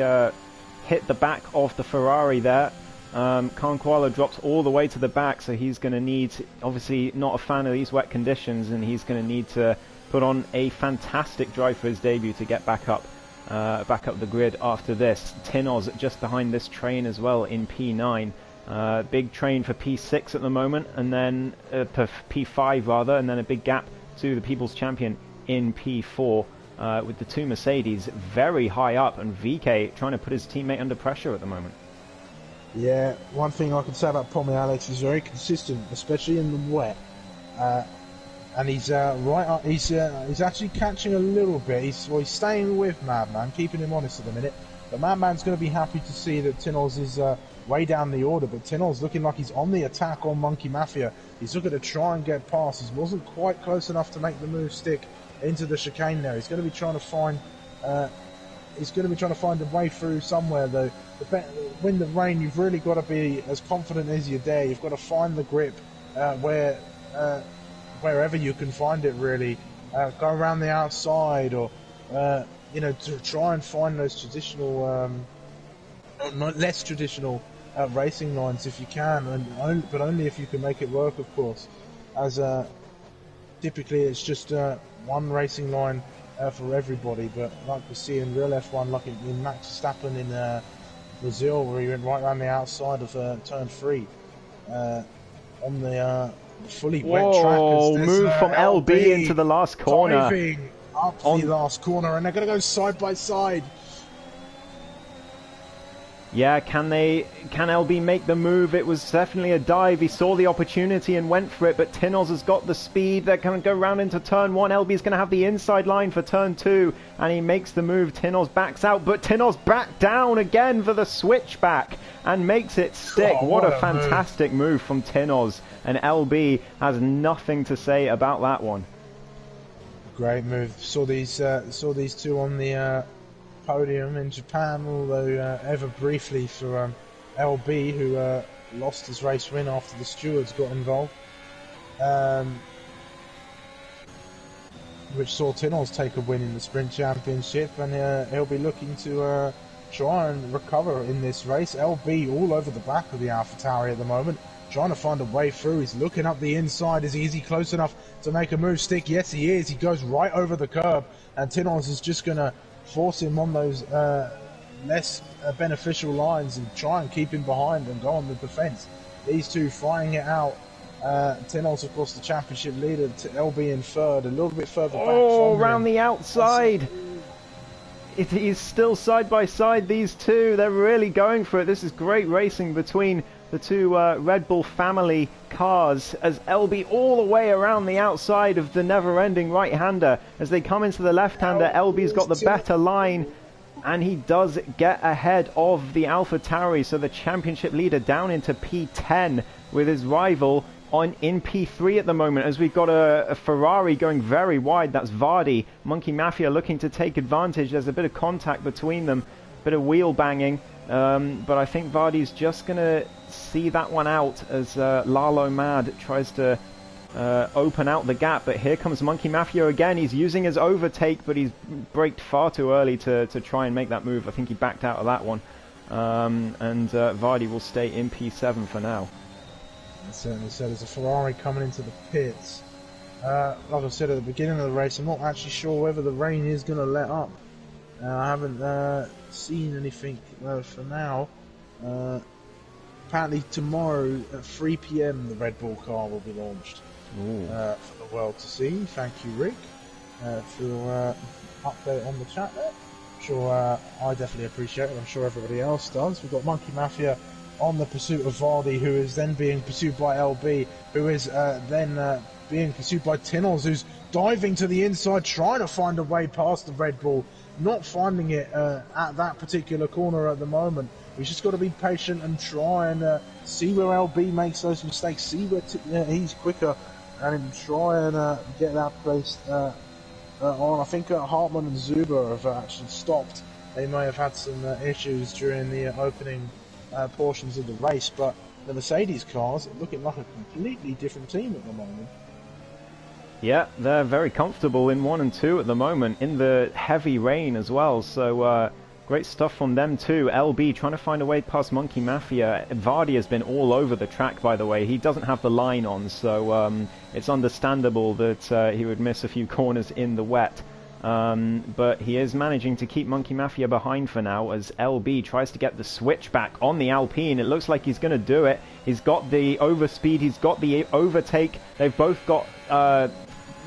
hit the back of the Ferrari there. Koala drops all the way to the back, so he's going to need, obviously not a fan of these wet conditions, and he's going to need to put on a fantastic drive for his debut to get back up the grid after this. Tinoz just behind this train as well in P9. Big train for P6 at the moment, and then P5 rather, and then a big gap to the People's Champion in P4 with the 2 Mercedes very high up, and VK trying to put his teammate under pressure at the moment. Yeah, one thing I can say about Pommy Alex is very consistent, especially in the wet. And he's right up. He's actually catching a little bit. He's staying with Madman, keeping him honest at the minute. But Madman's going to be happy to see that Tinoz is way down the order. But Tinoz looking like he's on the attack on Monkey Mafia. He's looking to try and get past. He wasn't quite close enough to make the move stick into the chicane there. He's going to be trying to find. He's going to be trying to find a way through somewhere though. Wind and rain, you've really got to be as confident as you dare. You've got to find the grip wherever you can find it, really. Go around the outside, or to try and find those traditional, less traditional racing lines if you can, but only if you can make it work, of course. As typically it's just one racing line for everybody, but like we see in real F1, like in Max Verstappen in Brazil, where he went right around the outside of turn 3 on the fully wet track. Move from LB into the last corner. Diving up the last corner, and they're going to go side by side. Yeah, can LB make the move? It was definitely a dive. He saw the opportunity and went for it, but Tinoz has got the speed. They're going to go round into turn 1. LB's going to have the inside line for turn 2, and he makes the move. Tinoz backs out, but Tinoz back down again for the switchback and makes it stick. What a fantastic move from Tinoz, and LB has nothing to say about that one. Great move. Saw these two on the podium in Japan, although ever briefly for LB, who lost his race win after the stewards got involved. which saw Tinoz take a win in the Sprint Championship, and he'll be looking to try and recover in this race. LB all over the back of the AlphaTauri at the moment, trying to find a way through. He's looking up the inside. Is he close enough to make a move stick? Yes, he is. He goes right over the curb, and Tinoz is just going to force him on those less beneficial lines and try and keep him behind and go on the defence. These two fighting it out. Tinoz, of course, the championship leader, to LB in third, a little bit further back. Oh, around the outside. It is still side by side, these two. They're really going for it. This is great racing between the two Red Bull family cars, as LB all the way around the outside of the never-ending right-hander. As they come into the left-hander, LB's got the better line, and he does get ahead of the AlphaTauri. So the championship leader down into P10 with his rival in P3 at the moment, as we've got a Ferrari going very wide. That's Vardy. Monkey Mafia looking to take advantage. There's a bit of contact between them, bit of wheel banging, but I think Vardy's just going to see that one out as Lalo Mad tries to open out the gap. But here comes Monkey Mafia again. He's using his overtake, but he's braked far too early to try and make that move. I think he backed out of that one, and Vardy will stay in P7 for now. Certainly so. There's a Ferrari coming into the pits. Like I said at the beginning of the race, I'm not actually sure whether the rain is going to let up. I haven't seen anything for now. Apparently tomorrow at 3 PM the Red Bull car will be launched for the world to see. Thank you, Rick, for your update on the chat there. I'm sure I definitely appreciate it. I'm sure everybody else does. We've got Monkey Mafia on the pursuit of Vardy, who is then being pursued by LB, who is then being pursued by Tinoz, who's diving to the inside, trying to find a way past the Red Bull, not finding it at that particular corner at the moment. We've just got to be patient and try and see where LB makes those mistakes, see where he's quicker, and try and get that placed on. I think Hartmann and Zuber have actually stopped. They may have had some issues during the opening portions of the race, but the Mercedes cars are looking like a completely different team at the moment. Yeah, they're very comfortable in 1 and 2 at the moment, in the heavy rain as well, so great stuff from them too. LB trying to find a way past Monkey Mafia. Vardy has been all over the track, by the way. He doesn't have the line on, so it's understandable that he would miss a few corners in the wet. But he is managing to keep Monkey Mafia behind for now, as LB tries to get the switch back on the Alpine. It looks like he's going to do it. He's got the overspeed, he's got the overtake. They've both got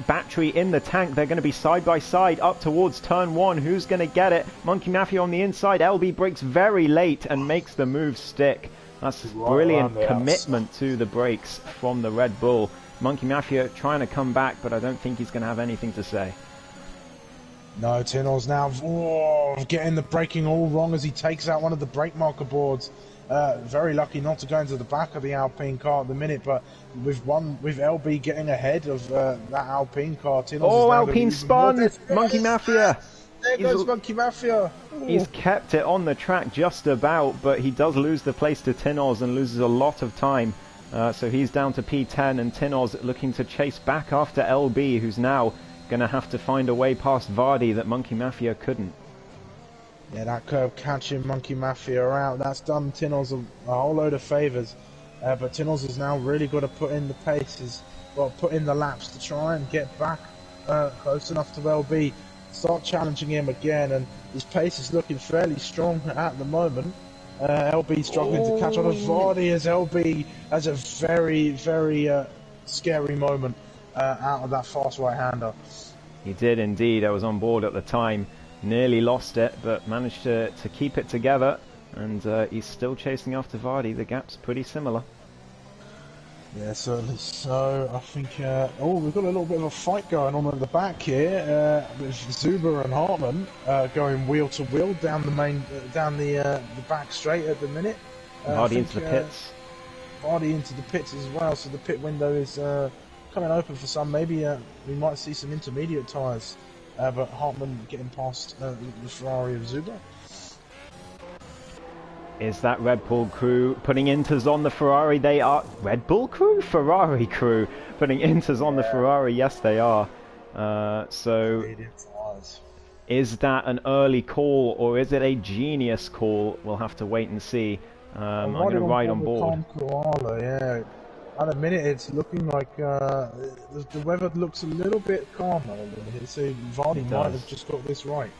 battery in the tank. They're going to be side by side up towards turn 1. Who's going to get it? Monkey Mafia on the inside. LB brakes very late and makes the move stick. That's brilliant commitment to the brakes from the Red Bull. Monkey Mafia trying to come back, but I don't think he's going to have anything to say. No, Tinoz now getting the braking all wrong as he takes out one of the brake marker boards. Very lucky not to go into the back of the Alpine car at the minute, but with LB getting ahead of that Alpine car, Tinoz Alpine spun! Monkey Mafia! There goes Monkey Mafia! He's kept it on the track just about, but he does lose the place to Tinoz and loses a lot of time. So he's down to P10, and Tinoz looking to chase back after LB, who's now going to have to find a way past Vardy that Monkey Mafia couldn't. Yeah, that curve catching Monkey Mafia out, that's done Tinoz a whole load of favours. But Tinoz has now really got to put in the paces, put in the laps to try and get back close enough to LB, start challenging him again, and his pace is looking fairly strong at the moment. LB struggling to catch on to Vardy, as LB has a very, very scary moment out of that fast right-hander. He did indeed. I was on board at the time. Nearly lost it, but managed to keep it together, and he's still chasing after Vardy. The gap's pretty similar. Yeah, certainly so. I think we've got a little bit of a fight going on at the back here with Zuber and Hartmann going wheel to wheel down the back straight at the minute. Vardy into the pits. Vardy into the pits as well, so the pit window is coming open for some. Maybe we might see some intermediate tyres. But Hartmann getting past the Ferrari of Zuber. Is that Red Bull crew putting inters on the Ferrari? They are. Red Bull crew? Ferrari crew putting inters on the Ferrari. Yes, they are. So is that an early call or is it a genius call? We'll have to wait and see. I'm going to ride on board. Koala, yeah. At a minute, it's looking like the weather looks a little bit calmer. So Vardy might have just got this right.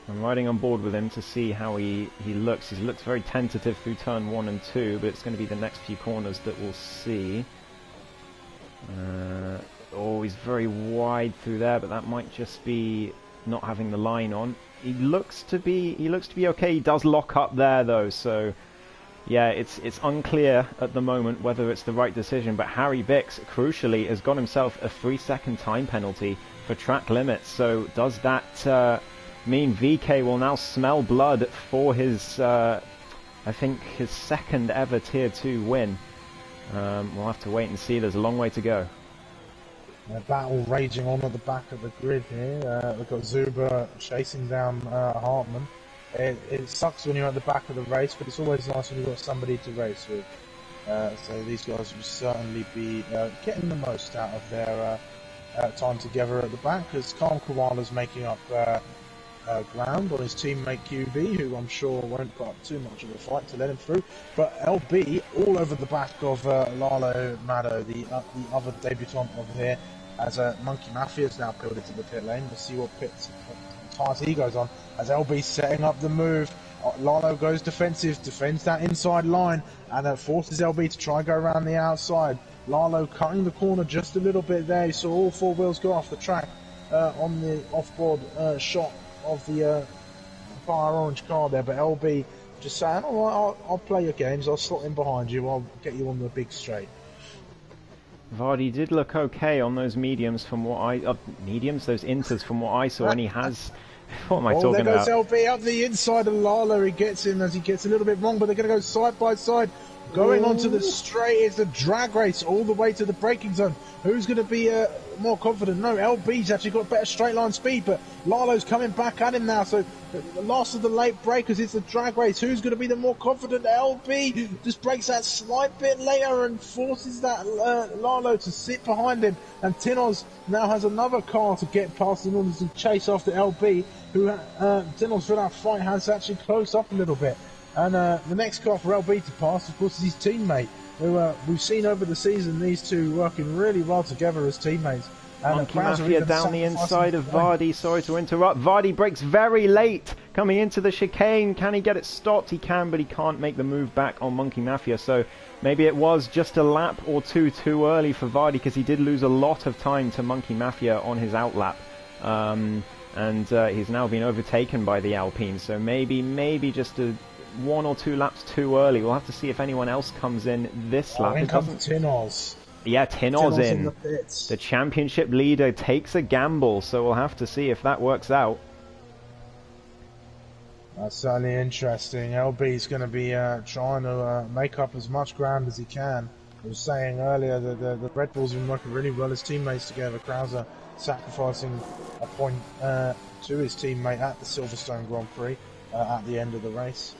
I'm riding on board with him to see how he looks. He looks very tentative through turn 1 and 2, but it's going to be the next few corners that we'll see. Oh, he's very wide through there, but that might just be not having the line on. He looks to be okay. He does lock up there though, so yeah, it's unclear at the moment whether it's the right decision. But Harry Bix, crucially, has got himself a 3-second time penalty for track limits. So does that mean VK will now smell blood for his, I think, his second ever Tier 2 win? We'll have to wait and see. There's a long way to go. A battle raging on at the back of the grid here. We've got Zuber chasing down Hartmann. It sucks when you're at the back of the race, but it's always nice when you've got somebody to race with. So these guys will certainly be getting the most out of their time together at the back, as Calm Koala's making up ground on his teammate QB, who I'm sure won't put up too much of a fight to let him through. But LB all over the back of Lalo Maddo, the other debutant over here, as Monkey Mafia's now peeled into the pit lane. We'll see what tires he goes on, as LB setting up the move. Lalo goes defensive, defends that inside line, and forces LB to try and go around the outside. Lalo cutting the corner just a little bit there. You saw all 4 wheels go off the track on the off-board shot of the fire orange car there, but LB just saying, alright, I'll play your games, I'll slot in behind you, I'll get you on the big straight. Vardy did look okay on those mediums from what I... those inters from what I saw, and he has... What am I talking about? There goes LB up the inside of Lalo. He gets him as he gets a little bit wrong, but they're going to go side by side. Going onto the straight is a drag race all the way to the braking zone. Who's going to be more confident? No, LB's actually got better straight line speed, but Lalo's coming back at him now. So the last of the late breakers, it's a drag race. Who's going to be the more confident? LB just breaks that slight bit later and forces that Lalo to sit behind him. And Tinos now has another car to get past in order to chase after LB, who Tinos for that fight has actually closed up a little bit. And the next car for LB to pass, of course, is his teammate, who we've seen over the season, these two working really well together as teammates. Monkey Mafia down the inside of Vardy. Sorry to interrupt. Vardy brakes very late coming into the chicane. Can he get it stopped? He can, but he can't make the move back on Monkey Mafia. So maybe it was just a lap or two too early for Vardy, because he did lose a lot of time to Monkey Mafia on his outlap. And he's now been overtaken by the Alpine. So maybe just a 1 or 2 laps too early. We'll have to see if anyone else comes in this lap. In comes Tinos. Yeah, Tinos in. The championship leader takes a gamble, so we'll have to see if that works out. That's certainly interesting. LB's going to be trying to make up as much ground as he can. I was saying earlier that the Red Bulls have been working really well as teammates together. Krauser sacrificing a point to his teammate at the Silverstone Grand Prix at the end of the race.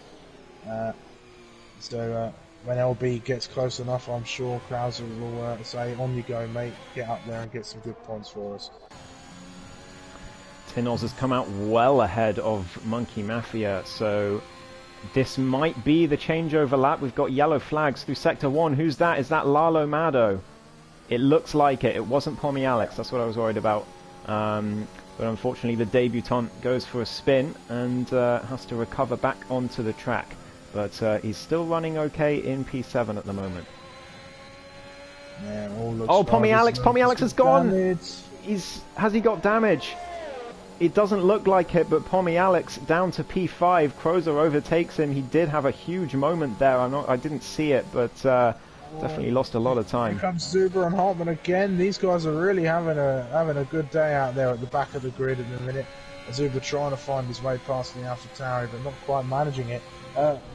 So when LB gets close enough, I'm sure Krauser will say, on you go, mate, get up there and get some good points for us. Tinos has come out well ahead of Monkey Mafia, so this might be the changeover lap. We've got yellow flags through Sector 1. Who's that? Is that Lalo Maddo? It looks like it. It wasn't Pommy Alex. That's what I was worried about. But unfortunately, the debutant goes for a spin and has to recover back onto the track. But he's still running okay in P7 at the moment. Yeah, all looks oh, Pommy Alex! Pommy Alex has gone! Damage. Has he got damage? It doesn't look like it, but Pommy Alex down to P5. Crozer overtakes him. He did have a huge moment there. I didn't see it, but definitely lost a lot of time. Here comes Zuber and Hartmann again. These guys are really having a good day out there at the back of the grid in a minute. Zuber trying to find his way past the AlphaTauri, but not quite managing it.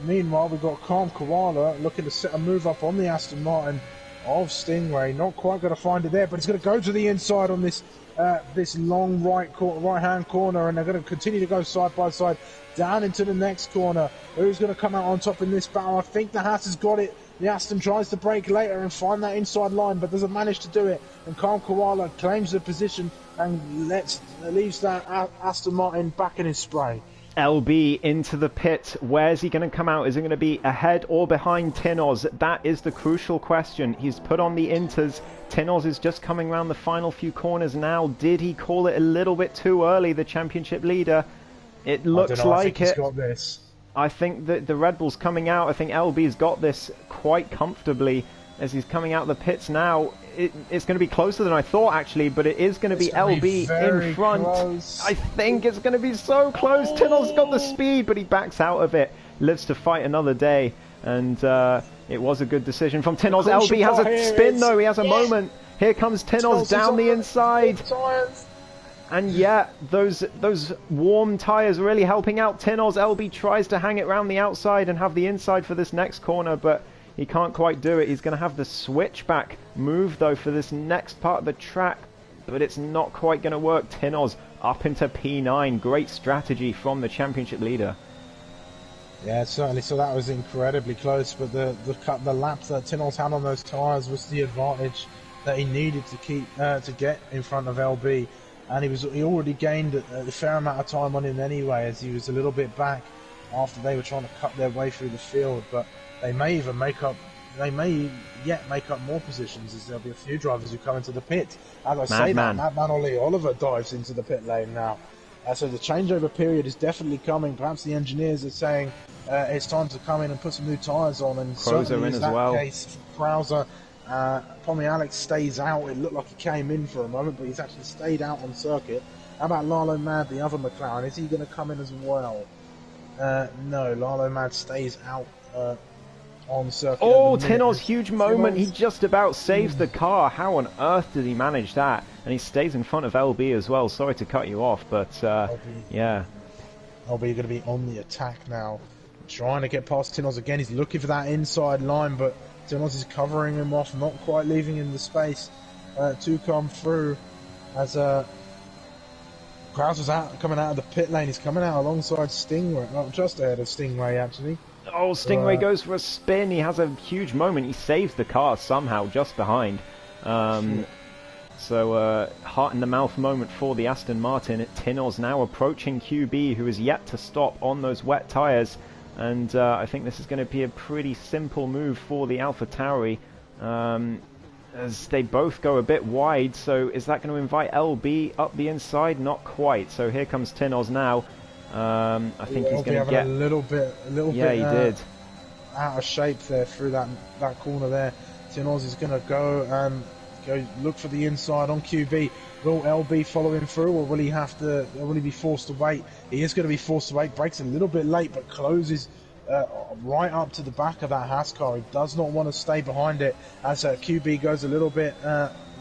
Meanwhile, we've got Calm Koala looking to set a move up on the Aston Martin of Stingray. Not quite going to find it there, but it's going to go to the inside on this this long right-hand corner, and they're going to continue to go side by side down into the next corner. Who's going to come out on top in this battle? I think the Haas has got it The Aston tries to break later and find that inside line, but doesn't manage to do it. And Kyle Koala claims the position and leaves that Aston Martin back in his spray. LB into the pit. Where's he going to come out? Is it going to be ahead or behind Tinoz? That is the crucial question. He's put on the inters. Tinoz is just coming around the final few corners now. Did he call it a little bit too early, the championship leader? It looks like I think he's got this. I think that the Red Bull's coming out. I think LB's got this quite comfortably as he's coming out of the pits now. It's going to be closer than I thought, actually, but it is going to be LB in front. Close. I think it's going to be so close. Tinoz's got the speed, but he backs out of it. Lives to fight another day, and it was a good decision from Tinoz. LB has a spin, though. He has a moment. Here comes Tinoz down the inside. And yeah, those warm tyres really helping out Tinoz. LB tries to hang it around the outside and have the inside for this next corner, but he can't quite do it. He's going to have the switchback move, though, for this next part of the track, but it's not quite going to work. Tinoz up into P9. Great strategy from the championship leader. Yeah, certainly. So that was incredibly close, but the lap that Tinoz had on those tyres was the advantage that he needed to keep to get in front of LB. And he already gained a fair amount of time on him anyway, as he was a little bit back after they were trying to cut their way through the field. But they may even make up more positions, as there'll be a few drivers who come into the pit. As I say that, Madman Ollie Oliver dives into the pit lane now. So the changeover period is definitely coming. Perhaps the engineers are saying it's time to come in and put some new tyres on, and certainly is that case for Krauser. Tommy Alex stays out. It looked like he came in for a moment, but he's actually stayed out on circuit. How about Lalo Mad, the other McLaren? Is he going to come in as well? No, Lalo Mad stays out on circuit. Oh, Tinoz, huge moment. He just about saves the car. How on earth did he manage that? And he stays in front of LB as well. Sorry to cut you off, but yeah. LB going to be on the attack now. Trying to get past Tinoz again. He's looking for that inside line, but Tinoz is covering him off, not quite leaving him the space to come through. As Krauser's coming out of the pit lane. He's coming out alongside Stingray, not just ahead of Stingray actually. Oh, Stingray goes for a spin. He has a huge moment. He saves the car somehow just behind. So heart in the mouth moment for the Aston Martin. Tinoz now approaching QB, who is yet to stop on those wet tyres. And I think this is going to be a pretty simple move for the AlphaTauri, as they both go a bit wide. So is that going to invite LB up the inside? Not quite. So here comes Tinoz now. I think he's going to get a little bit. Yeah, he did. Out of shape there through that corner there. Tinoz is going to go look for the inside on QB. Will LB follow him through, or will he be forced to wait? He is going to be forced to wait. Brakes a little bit late, but closes right up to the back of that Haas car. He does not want to stay behind it, as QB goes a little bit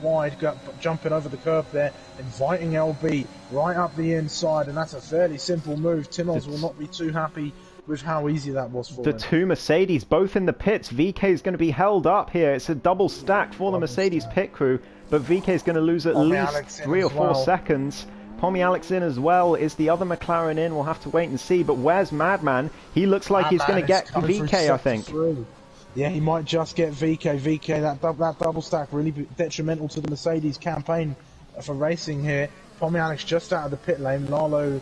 wide, jumping over the curb there, inviting LB right up the inside, and that's a fairly simple move. Tinoz will not be too happy with how easy that was for him. The two Mercedes both in the pits. VK is going to be held up here. It's a double stack for the Mercedes pit crew, but VK is going to lose at least 3 or 4 seconds. Pommy Alex in as well. Is the other McLaren in? We'll have to wait and see. But where's Madman? He looks like he's going to get VK, I think. Yeah, he might just get VK. VK, that double stack really detrimental to the Mercedes campaign for racing here. Pommy Alex just out of the pit lane. Lalo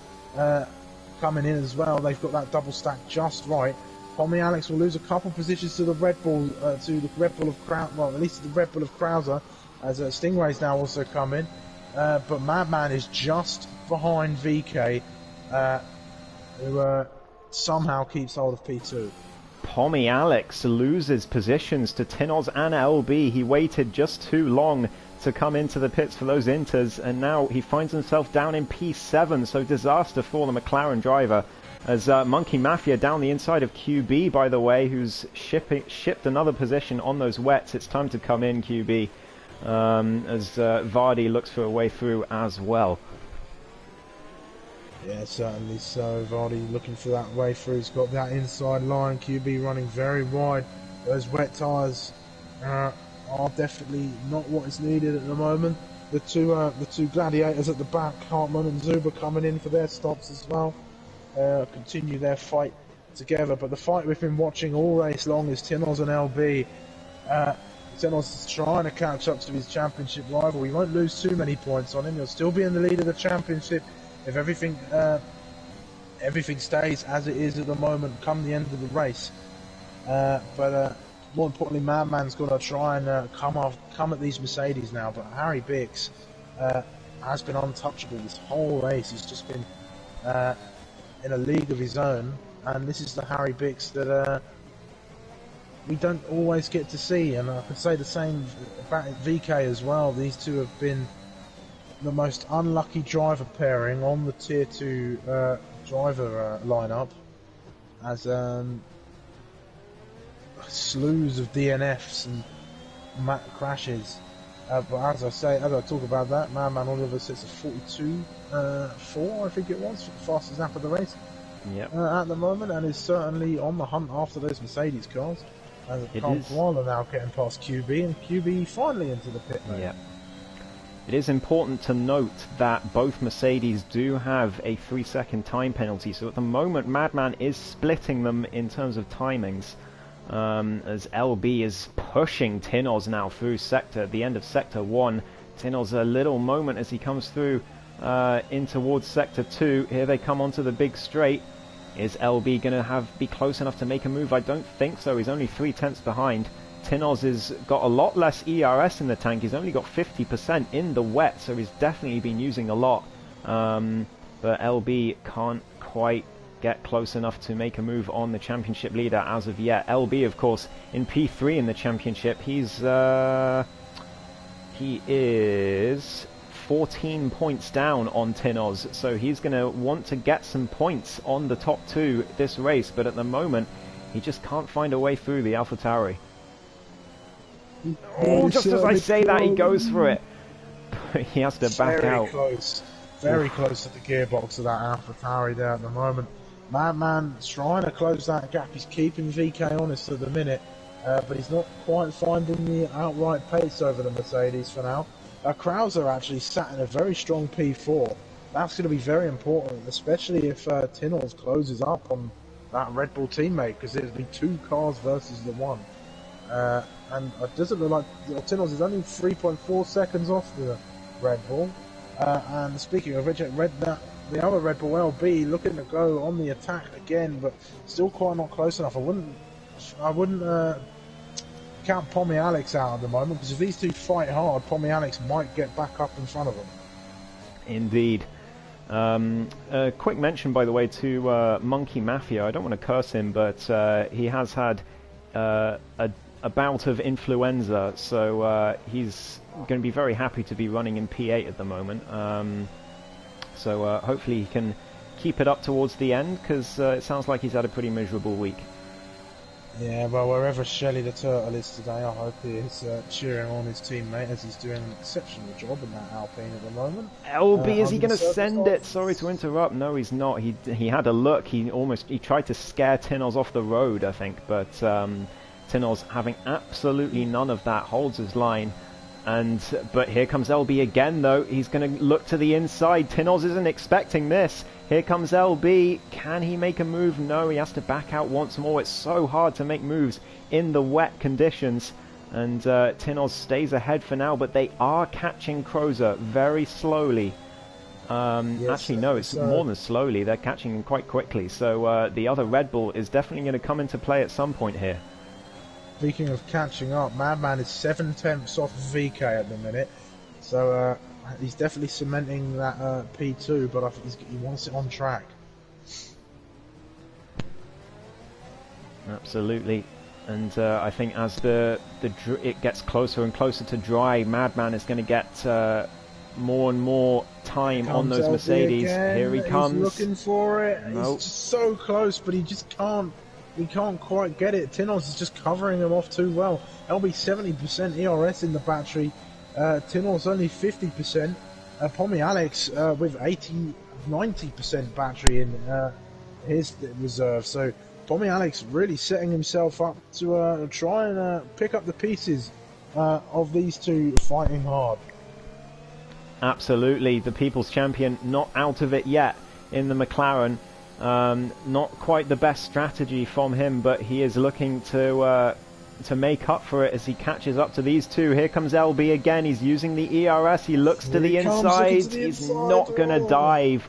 coming in as well. They've got that double stack just right. Pommy Alex will lose a couple positions to the Red Bull, of Krauser, well, at least to the Red Bull of Krauser, as Stingray's now also coming. But Madman is just behind VK, who somehow keeps hold of P2. Pommy Alex loses positions to Tinoz and LB. He waited just too long to come into the pits for those inters, and now he finds himself down in P7, so disaster for the McLaren driver. As Monkey Mafia down the inside of QB, by the way, who's shipped another position on those wets. It's time to come in, QB, as Vardy looks for a way through as well. Yeah, certainly so. Vardy looking for that way through. He's got that inside line. QB running very wide. Those wet tyres are definitely not what is needed at the moment. The two gladiators at the back, Hartmann and Zuber, coming in for their stops as well. Continue their fight together. But the fight we've been watching all race long is Tinoz and LB. Tinoz is trying to catch up to his championship rival. He won't lose too many points on him. He'll still be in the lead of the championship if everything stays as it is at the moment come the end of the race. But more importantly, Madman's got to try and come at these Mercedes now. But Harry Bix has been untouchable this whole race. He's just been in a league of his own, and this is the Harry Bix that we don't always get to see. And I could say the same about VK as well. These two have been the most unlucky driver pairing on the Tier 2 driver lineup, as slews of DNFs and crashes. But as I talk about that, Madman Oliver sits at 42.4, I think it was, for the fastest lap of the race. Yep. At the moment, and is certainly on the hunt after those Mercedes cars. And Koala now getting past QB, and QB finally into the pit lane. Yeah. It is important to note that both Mercedes do have a 3-second time penalty, so at the moment Madman is splitting them in terms of timings, as LB is pushing Tinoz now through the end of Sector 1. Tinoz a little moment as he comes through in towards Sector 2. Here they come onto the big straight. Is LB going to be close enough to make a move? I don't think so. He's only 3/10 behind. Tinoz has got a lot less ERS in the tank. He's only got 50% in the wet, so he's definitely been using a lot. But LB can't quite get close enough to make a move on the championship leader as of yet. LB, of course, in P3 in the championship. He is 14 points down on Tinoz, so he's going to want to get some points on the top two this race, but at the moment he just can't find a way through the AlphaTauri. Oh, just as I say that, he goes for it. He has to back out. Very close to the gearbox of that AlphaTauri there at the moment. Madman's trying to close that gap. He's keeping VK honest at the minute, but he's not quite finding the outright pace over the Mercedes for now. Krauser actually sat in a very strong P4. That's going to be very important, especially if Tinoz closes up on that Red Bull teammate, because it'll be 2 cars versus the 1. And it doesn't look like Tinoz is only 3.4 seconds off the Red Bull. And speaking of which, the other Red Bull LB looking to go on the attack again, but still quite not close enough. I wouldn't count Pommy Alex out at the moment, because if these two fight hard, Pommy Alex might get back up in front of them. Indeed. A quick mention, by the way, to Monkey Mafia. I don't want to curse him, but he has had a bout of influenza, so he's going to be very happy to be running in P8 at the moment. So hopefully he can keep it up towards the end, because it sounds like he's had a pretty miserable week. Yeah, well, wherever Shelley the Turtle is today, I hope he is cheering on his teammate, as he's doing an exceptional job in that Alpine at the moment. LB, is he going to send it? Sorry to interrupt. No, he's not. He had a look. He tried to scare Tinoz off the road, I think, but Tinoz, having absolutely none of that, holds his line. But here comes LB again, though. He's going to look to the inside. Tinoz isn't expecting this. Here comes LB. Can he make a move? No, he has to back out once more. It's so hard to make moves in the wet conditions. And Tinoz stays ahead for now, but they are catching Krauser very slowly. Yes, actually, no, it's more than slowly. They're catching him quite quickly. So the other Red Bull is definitely going to come into play at some point here. Speaking of catching up, Madman is 7/10 off VK at the minute, so he's definitely cementing that P2, but I think he wants it on track. Absolutely, and I think as it gets closer and closer to dry, Madman is going to get more and more time on those Mercedes. Again. Here he comes. He's looking for it. Nope. He's just so close, but he just can't. He can't quite get it. Tinoz is just covering him off too well. LB 70% ERS in the battery. Tinoz only 50%. Pommy Alex with 90% battery in his reserve. So Pommy Alex really setting himself up to try and pick up the pieces of these two fighting hard. Absolutely. The People's Champion not out of it yet in the McLaren. Not quite the best strategy from him, but he is looking to make up for it as he catches up to these two. Here comes LB again. He's using the ERS. He looks to the inside. He's not going to dive,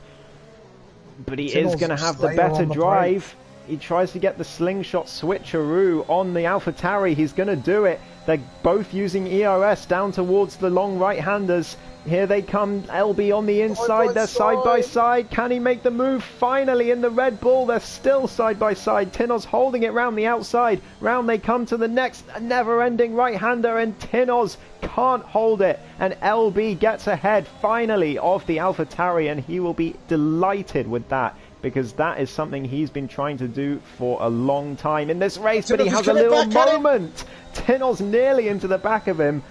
but he is going to have the better drive. He tries to get the slingshot switcheroo on the AlphaTauri. He's going to do it. They're both using ERS down towards the long right-handers. Here they come, LB on the inside, they're side by side. Can he make the move? Finally in the Red Bull, they're still side by side. Tinoz holding it round the outside. Round they come to the next never-ending right-hander, and Tinoz can't hold it. And LB gets ahead finally of the AlphaTauri, and he will be delighted with that, because that is something he's been trying to do for a long time in this race. But he has a little moment. Tinoz nearly into the back of him.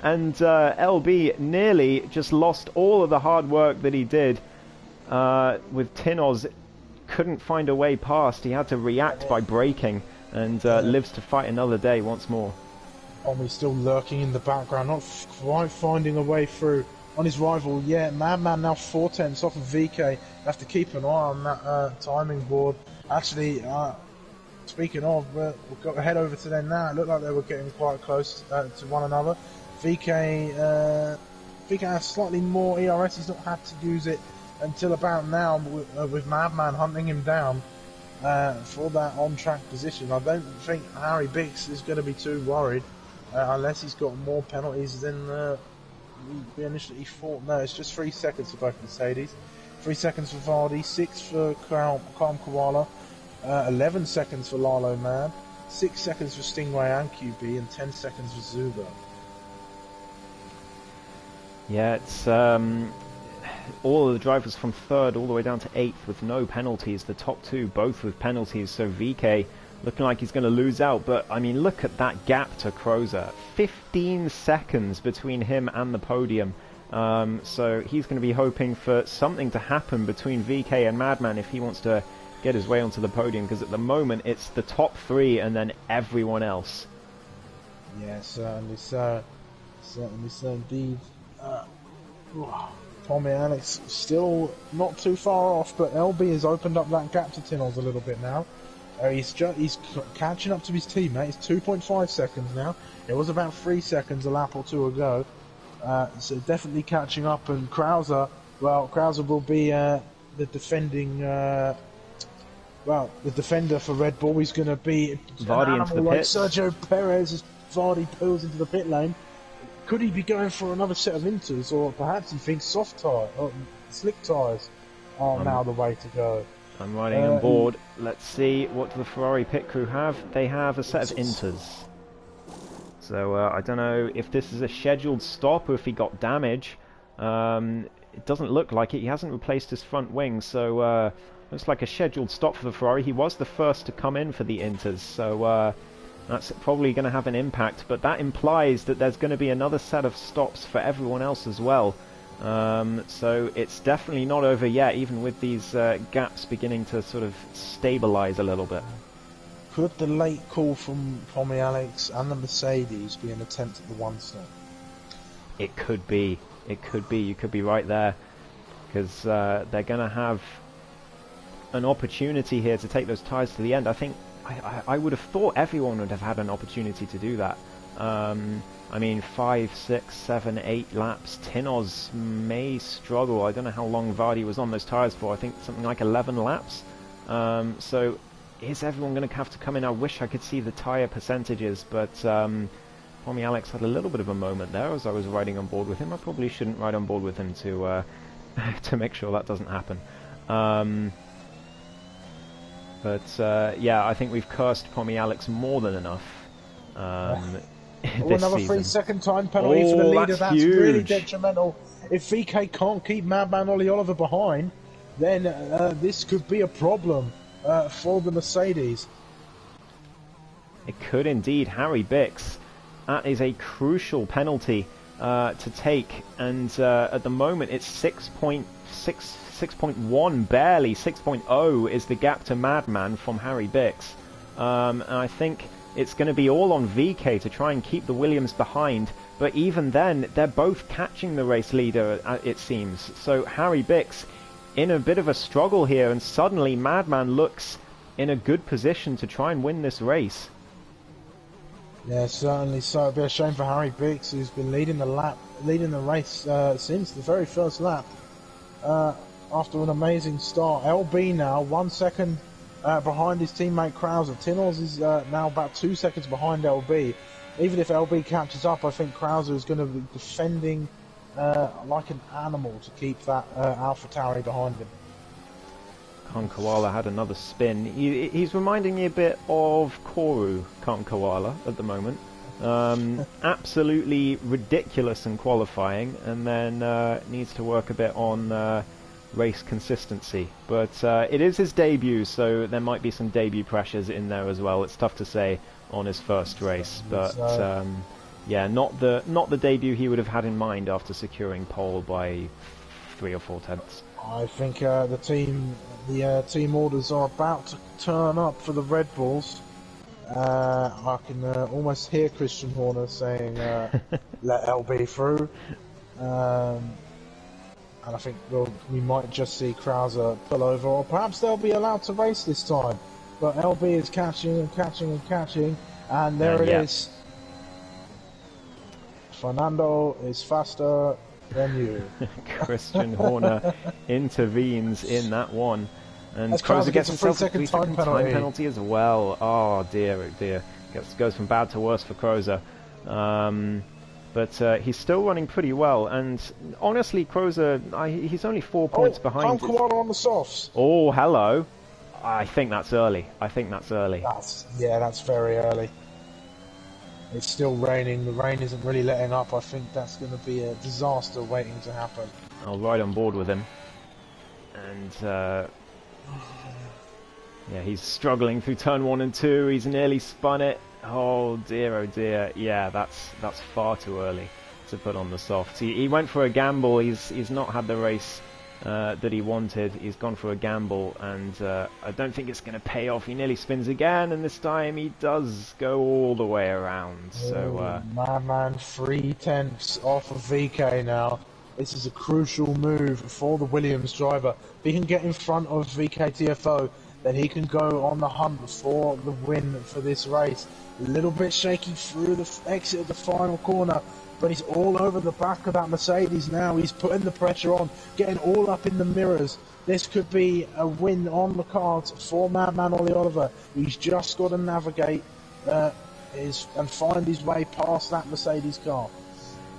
And LB nearly just lost all of the hard work that he did with Tinoz. Couldn't find a way past. He had to react by braking, and lives to fight another day once more. Omi's still lurking in the background, not quite finding a way through on his rival. Yeah, Madman now 4 tenths off of VK. Have to keep an eye on that timing board. Actually, speaking of, we'll go head over to them now. It looked like they were getting quite close to one another. VK has slightly more ERS. He's not had to use it until about now, with Madman hunting him down for that on-track position. I don't think Harry Bix is going to be too worried, unless he's got more penalties than we initially thought. No, it's just 3 seconds for both Mercedes. 3 seconds for Vardy, 6 for Calm Koala, 11 seconds for Lalo Man, 6 seconds for Stingray and QB, and 10 seconds for Zuba. Yeah, it's all of the drivers from 3rd all the way down to 8th with no penalties. The top 2 both with penalties, so VK looking like he's going to lose out. But, I mean, look at that gap to Crozer. 15 seconds between him and the podium. So he's going to be hoping for something to happen between VK and Madman if he wants to get his way onto the podium, because at the moment it's the top 3 and then everyone else. Yeah, certainly so. Certainly so indeed. Tommy Alex still not too far off, but LB has opened up that gap to Tinoz a little bit now. He's catching up to his teammate. It's 2.5 seconds now. It was about 3 seconds a lap or 2 ago. So definitely catching up, and Krauser will be the defending, the defender for Red Bull. He's going to be Vardy into the pits. Sergio Perez as Vardy pulls into the pit lane. Could he be going for another set of inters, or perhaps he thinks slick tyres are now the way to go? I'm riding on board. Let's see, what do the Ferrari pit crew have? They have a set of inters. So I don't know if this is a scheduled stop or if he got damage. It doesn't look like it. He hasn't replaced his front wing, so looks like a scheduled stop for the Ferrari. He was the first to come in for the inters, so that's probably going to have an impact. But that implies that there's going to be another set of stops for everyone else as well. So it's definitely not over yet, even with these gaps beginning to sort of stabilize a little bit. Could the late call from Tommy Alex and the Mercedes be an attempt at the one stop? It could be. It could be. You could be right there, because they're going to have an opportunity here to take those tyres to the end. I think I would have thought everyone would have had an opportunity to do that. I mean, 5, 6, 7, 8 laps. Tinoz may struggle. I don't know how long Vardy was on those tyres for. I think something like 11 laps. So is everyone going to have to come in? I wish I could see the tyre percentages, but Tommy Alex had a little bit of a moment there as I was riding on board with him. I probably shouldn't ride on board with him to to make sure that doesn't happen. But yeah, I think we've cursed Tommy Alex more than enough. This another season. 3-second time penalty for the leader. That's huge. Really detrimental. If VK can't keep Madman Ollie Oliver behind, then this could be a problem for the Mercedes. It could indeed. Harry Bix, that is a crucial penalty to take, and at the moment it's 6.1 barely. 6.0 is the gap to Madman from Harry Bix, and I think it's going to be all on VK to try and keep the Williams behind, but even then they're both catching the race leader, it seems. So Harry Bix, in a bit of a struggle here, and suddenly Madman looks in a good position to try and win this race. Yeah, certainly. So it'd be a shame for Harry Bix, who's been leading the race since the very first lap. After an amazing start, LB now 1 second behind his teammate Krauser. Tinoz is now about 2 seconds behind LB. Even if LB catches up, I think Krauser is going to be defending like an animal to keep that AlphaTauri behind him. Khan Koala had another spin. He's reminding me a bit of Koru Khan Koala at the moment. Absolutely ridiculous in qualifying, and then needs to work a bit on race consistency. But it is his debut, so there might be some debut pressures in there as well. It's tough to say on his first race, but yeah, not the debut he would have had in mind after securing pole by 3 or 4 tenths. I think the team orders are about to turn up for the Red Bulls. I can almost hear Christian Horner saying, let LB through. And I think we might just see Krauser pull over, or perhaps they'll be allowed to race this time. But LB is catching and catching and catching, and there it is. Fernando is faster than you. Christian Horner intervenes in that one, and Krauser gets himself a 3-second time penalty as well. Oh dear, oh dear. Goes from bad to worse for Krauser. But he's still running pretty well, and honestly, Krauser, he's only 4 points behind. Koala on the softs. Oh, hello. I think that's early. That's very early. It's still raining. The rain isn't really letting up. I think that's going to be a disaster waiting to happen. I'll ride on board with him. And yeah, he's struggling through turn 1 and 2. He's nearly spun it. Oh dear, oh dear. Yeah, that's far too early to put on the softs. He went for a gamble. He's not had the race that he wanted. He's gone for a gamble, and I don't think it's going to pay off. He nearly spins again, and this time he does go all the way around. So Madman 3 tenths off of VK now. This is a crucial move for the Williams driver. If he can get in front of VK TFO, then he can go on the hunt for the win for this race. A little bit shaky through the exit of the final corner, but he's all over the back of that Mercedes now. He's putting the pressure on, getting all up in the mirrors. This could be a win on the cards for Madman Ollie Oliver. He's just got to navigate and find his way past that Mercedes car.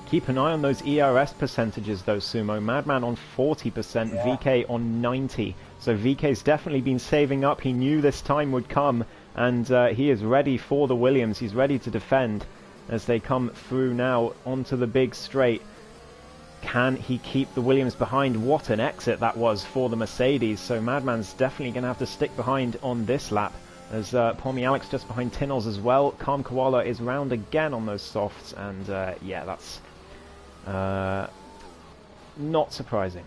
Keep an eye on those ERS percentages though, Sumo. Madman on 40%, yeah. VK on 90%. So VK's definitely been saving up. He knew this time would come, and he is ready for the Williams. He's ready to defend as they come through now onto the big straight. Can he keep the Williams behind? What an exit that was for the Mercedes. So Madman's definitely going to have to stick behind on this lap, as Pommy Alex just behind Tinoz as well. Calm Koala is round again on those softs, and yeah, that's not surprising.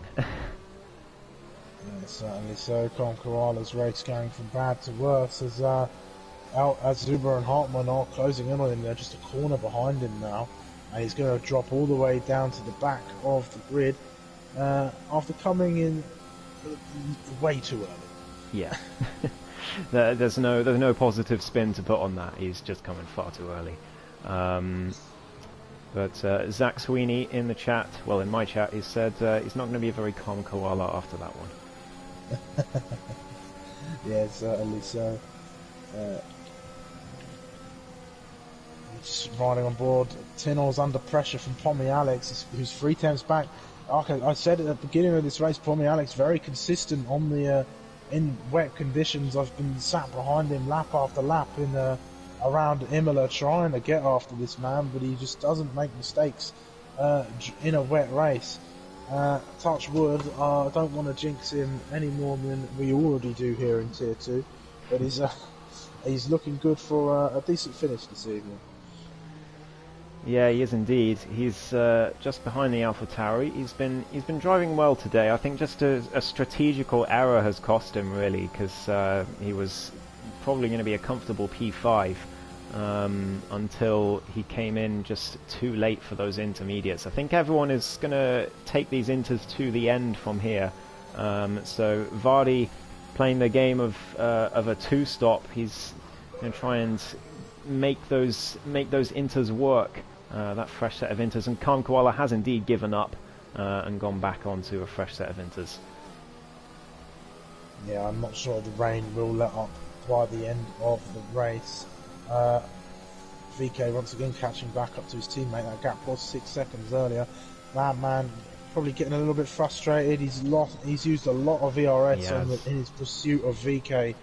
Yeah, certainly so. Calm Koala's race going from bad to worse as Zuber and Hartmann are closing in on him. They're just a corner behind him now, and he's going to drop all the way down to the back of the grid after coming in way too early. Yeah. There's no positive spin to put on that. He's just coming far too early. But Zach Sweeney in the chat, well, in my chat, he said he's not going to be a very calm koala after that one. Yeah, certainly so. Just riding on board. Tinoz under pressure from Pommy Alex, who's 3 tenths back. Okay, I said at the beginning of this race, Pommy Alex very consistent on the in wet conditions. I've been sat behind him lap after lap in around Imola trying to get after this man, but he just doesn't make mistakes in a wet race. Touch wood, I don't want to jinx him any more than we already do here in Tier 2, but he's looking good for a decent finish this evening. Yeah, he is indeed. He's just behind the AlphaTauri. He's been driving well today. I think just a strategical error has cost him, really, because he was probably going to be a comfortable P5 until he came in just too late for those intermediates. I think everyone is going to take these inters to the end from here, So Vardy playing the game of a two-stop. He's going to try and make those inters work. That fresh set of inters, and Calm Koala has indeed given up and gone back onto a fresh set of inters. Yeah, I'm not sure the rain will let up by the end of the race. VK once again catching back up to his teammate. That gap was 6 seconds earlier. Madman probably getting a little bit frustrated. He's used a lot of ERS in his pursuit of VK,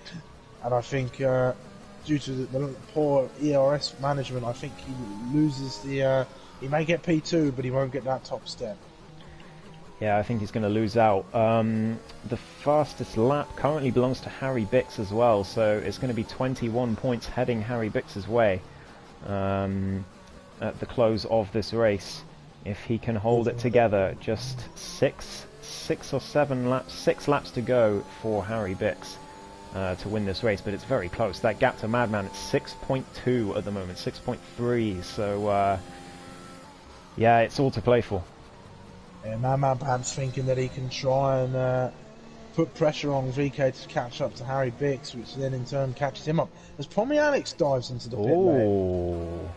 and I think due to the poor ERS management, I think he loses the. He may get P2, but he won't get that top step. Yeah, I think he's going to lose out. The fastest lap currently belongs to Harry Bix as well, so it's going to be 21 points heading Harry Bix's way at the close of this race. If he can hold it together, just six or seven laps, 6 laps to go for Harry Bix to win this race, but it's very close. That gap to Madman, it's 6.2 at the moment, 6.3, so yeah, it's all to play for. Yeah, Madman's thinking that he can try and put pressure on VK to catch up to Harry Bix, which then in turn catches him up. As Pommy Alex dives into the pit lane. Oh,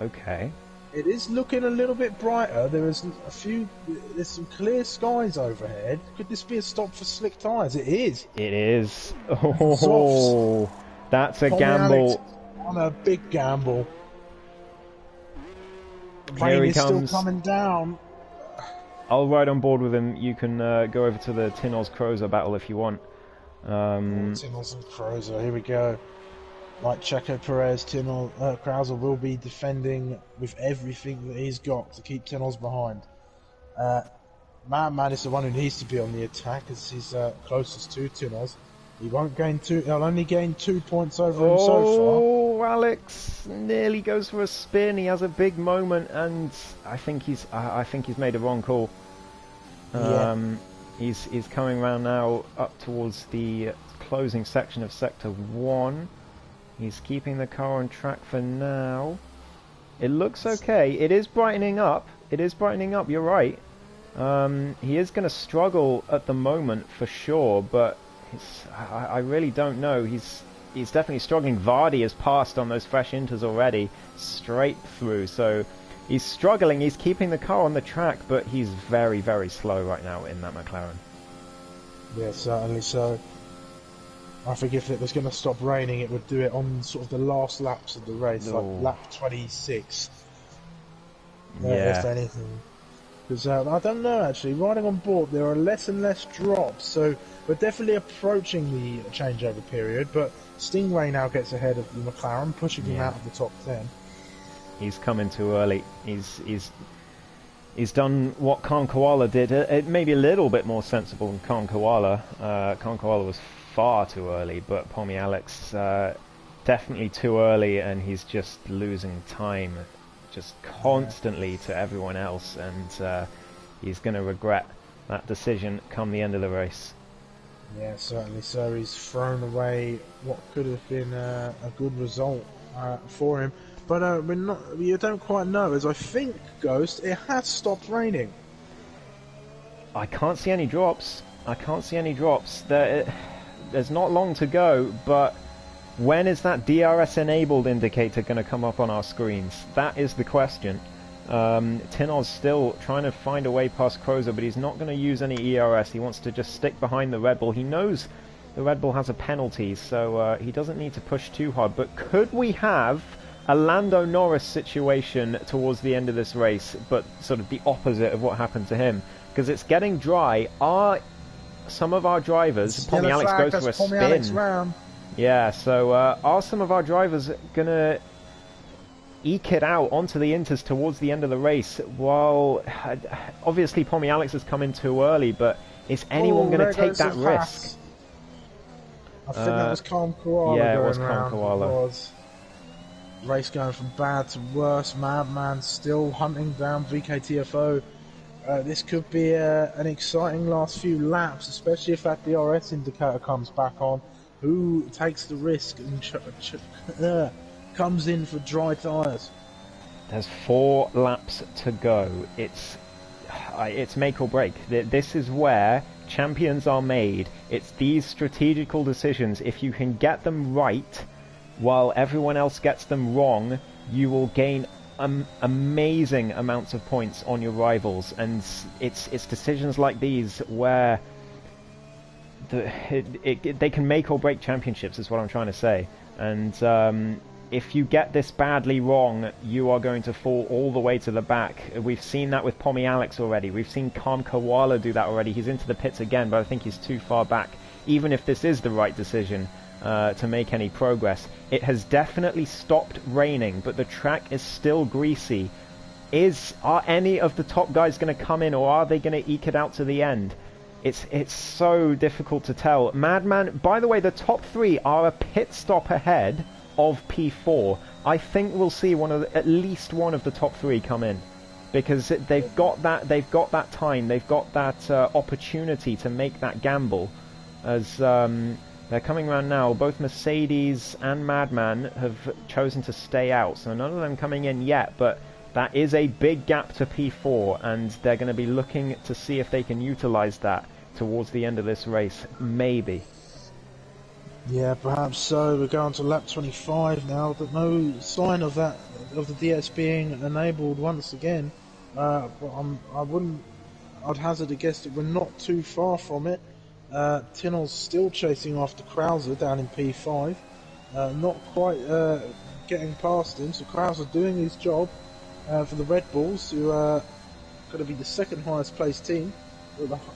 okay. It is looking a little bit brighter. There's some clear skies overhead. Could this be a stop for slick tyres? It is. It is. Oh, that's a gamble. On a big gamble. The Here rain he is comes. still coming down. I'll ride on board with him. You can go over to the Tinoz Crozer battle if you want. Tinoz and Crozer, here we go. Like Checo Perez, Krauser will be defending with everything that he's got to keep Tinoz behind. Madman is the one who needs to be on the attack as he's closest to Tinoz. He won't gain he'll only gain 2 points over him so far. Oh, Alex nearly goes for a spin. He has a big moment, and I think he's made a wrong call. He's coming around now up towards the closing section of Sector 1. He's keeping the car on track for now. It looks okay. It is brightening up. You're right. He is going to struggle at the moment for sure, but I really don't know. He's definitely struggling. Vardy has passed on those fresh inters already, straight through. So he's struggling. He's keeping the car on the track, but he's very, very slow right now in that McLaren. Yeah, certainly so. I think if it was going to stop raining, it would do it on sort of the last laps of the race, like lap 26. Yeah. If anything. Because I don't know, actually. Riding on board, there are less and less drops, so we're definitely approaching the changeover period, but Stingray now gets ahead of the McLaren, pushing him out of the top 10. He's coming too early. He's done what Calm Koala did. It may be a little bit more sensible than Calm Koala. Calm Koala was far too early, but Pommy Alex definitely too early, and he's just losing time just constantly to everyone else, and he's going to regret that decision come the end of the race. Yeah, certainly so. He's thrown away what could have been a good result for him. But you don't quite know, as I think, Ghost, it has stopped raining. I can't see any drops. There's not long to go, but when is that DRS enabled indicator going to come up on our screens? That is the question. Tinoz still trying to find a way past Crozer, but he's not going to use any ERS. He wants to just stick behind the Red Bull. He knows the Red Bull has a penalty, so he doesn't need to push too hard. But could we have a Lando Norris situation towards the end of this race, but sort of the opposite of what happened to him? Because it's getting dry. Some of our drivers, Pommy Alex goes for a spin. Yeah, so are some of our drivers going to eke it out onto the inters towards the end of the race? Well, obviously Pommy Alex has come in too early, but is anyone going to take that risk? I think that was Calm Koala. Yeah, it was Calm Koala. Race going from bad to worse. Madman still hunting down VKTFO. This could be an exciting last few laps, especially if that DRS indicator comes back on. Who takes the risk and comes in for dry tyres? There's 4 laps to go. It's make or break. This is where champions are made. It's these strategical decisions. If you can get them right while everyone else gets them wrong, you will gain amazing amounts of points on your rivals. And it's decisions like these where they can make or break championships, is what I'm trying to say. And if you get this badly wrong, you are going to fall all the way to the back. We've seen that with Pommy Alex already. We've seen Khan Koala do that already. He's into the pits again, but I think he's too far back. Even if this is the right decision to make any progress, it has definitely stopped raining, but the track is still greasy. Are any of the top guys going to come in, or are they going to eke it out to the end? It's so difficult to tell. Madman, by the way, the top 3 are a pit stop ahead of P4. I think we'll see at least one of the top 3 come in, because they've got that time, they've got that opportunity to make that gamble. As they're coming around now, both Mercedes and Madman have chosen to stay out, so none of them coming in yet, but that is a big gap to P4, and they're going to be looking to see if they can utilize that towards the end of this race, maybe. Yeah, perhaps so. We're going to lap 25 now. There's no sign of that, of the DS being enabled once again. But I'd hazard a guess that we're not too far from it. Tinnell's still chasing after Krauser down in P5. Not quite getting past him, so Krauser doing his job for the Red Bulls, who are going to be the second highest placed team.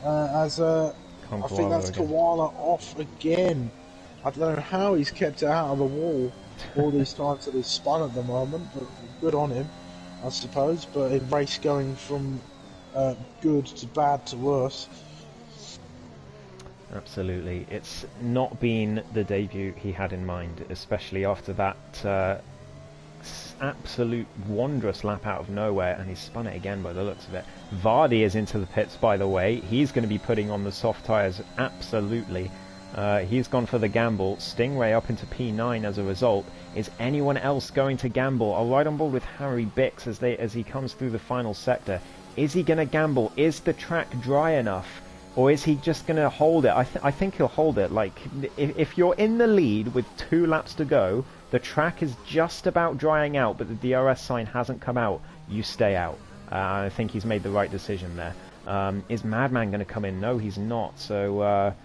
I think that's Koala off again. I don't know how he's kept it out of the wall all these times that he's spun at the moment, but good on him, I suppose. But a race going from good to bad to worse. Absolutely. It's not been the debut he had in mind, especially after that absolute wondrous lap out of nowhere, and he's spun it again by the looks of it. Vardy is into the pits, by the way. He's going to be putting on the soft tyres, absolutely. He's gone for the gamble. Stingray up into P9 as a result. Is anyone else going to gamble? I'll ride on board with Harry Bix as he comes through the final sector. Is he going to gamble? Is the track dry enough? Or is he just going to hold it? I think he'll hold it. Like, if you're in the lead with 2 laps to go, the track is just about drying out, but the DRS sign hasn't come out, you stay out. I think he's made the right decision there. Is Madman going to come in? No, he's not. So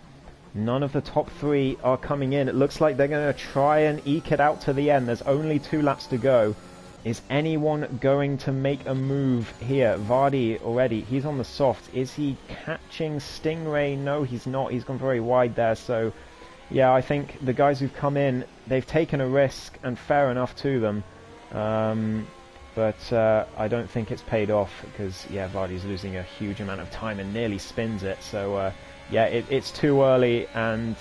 none of the top 3 are coming in. It looks like they're going to try and eke it out to the end. There's only 2 laps to go. Is anyone going to make a move here? Vardy already, he's on the soft. Is he catching Stingray? No, he's not. He's gone very wide there. So, yeah, I think the guys who've come in, they've taken a risk, and fair enough to them. But I don't think it's paid off, because, yeah, Vardy's losing a huge amount of time and nearly spins it. So, yeah, it's too early, and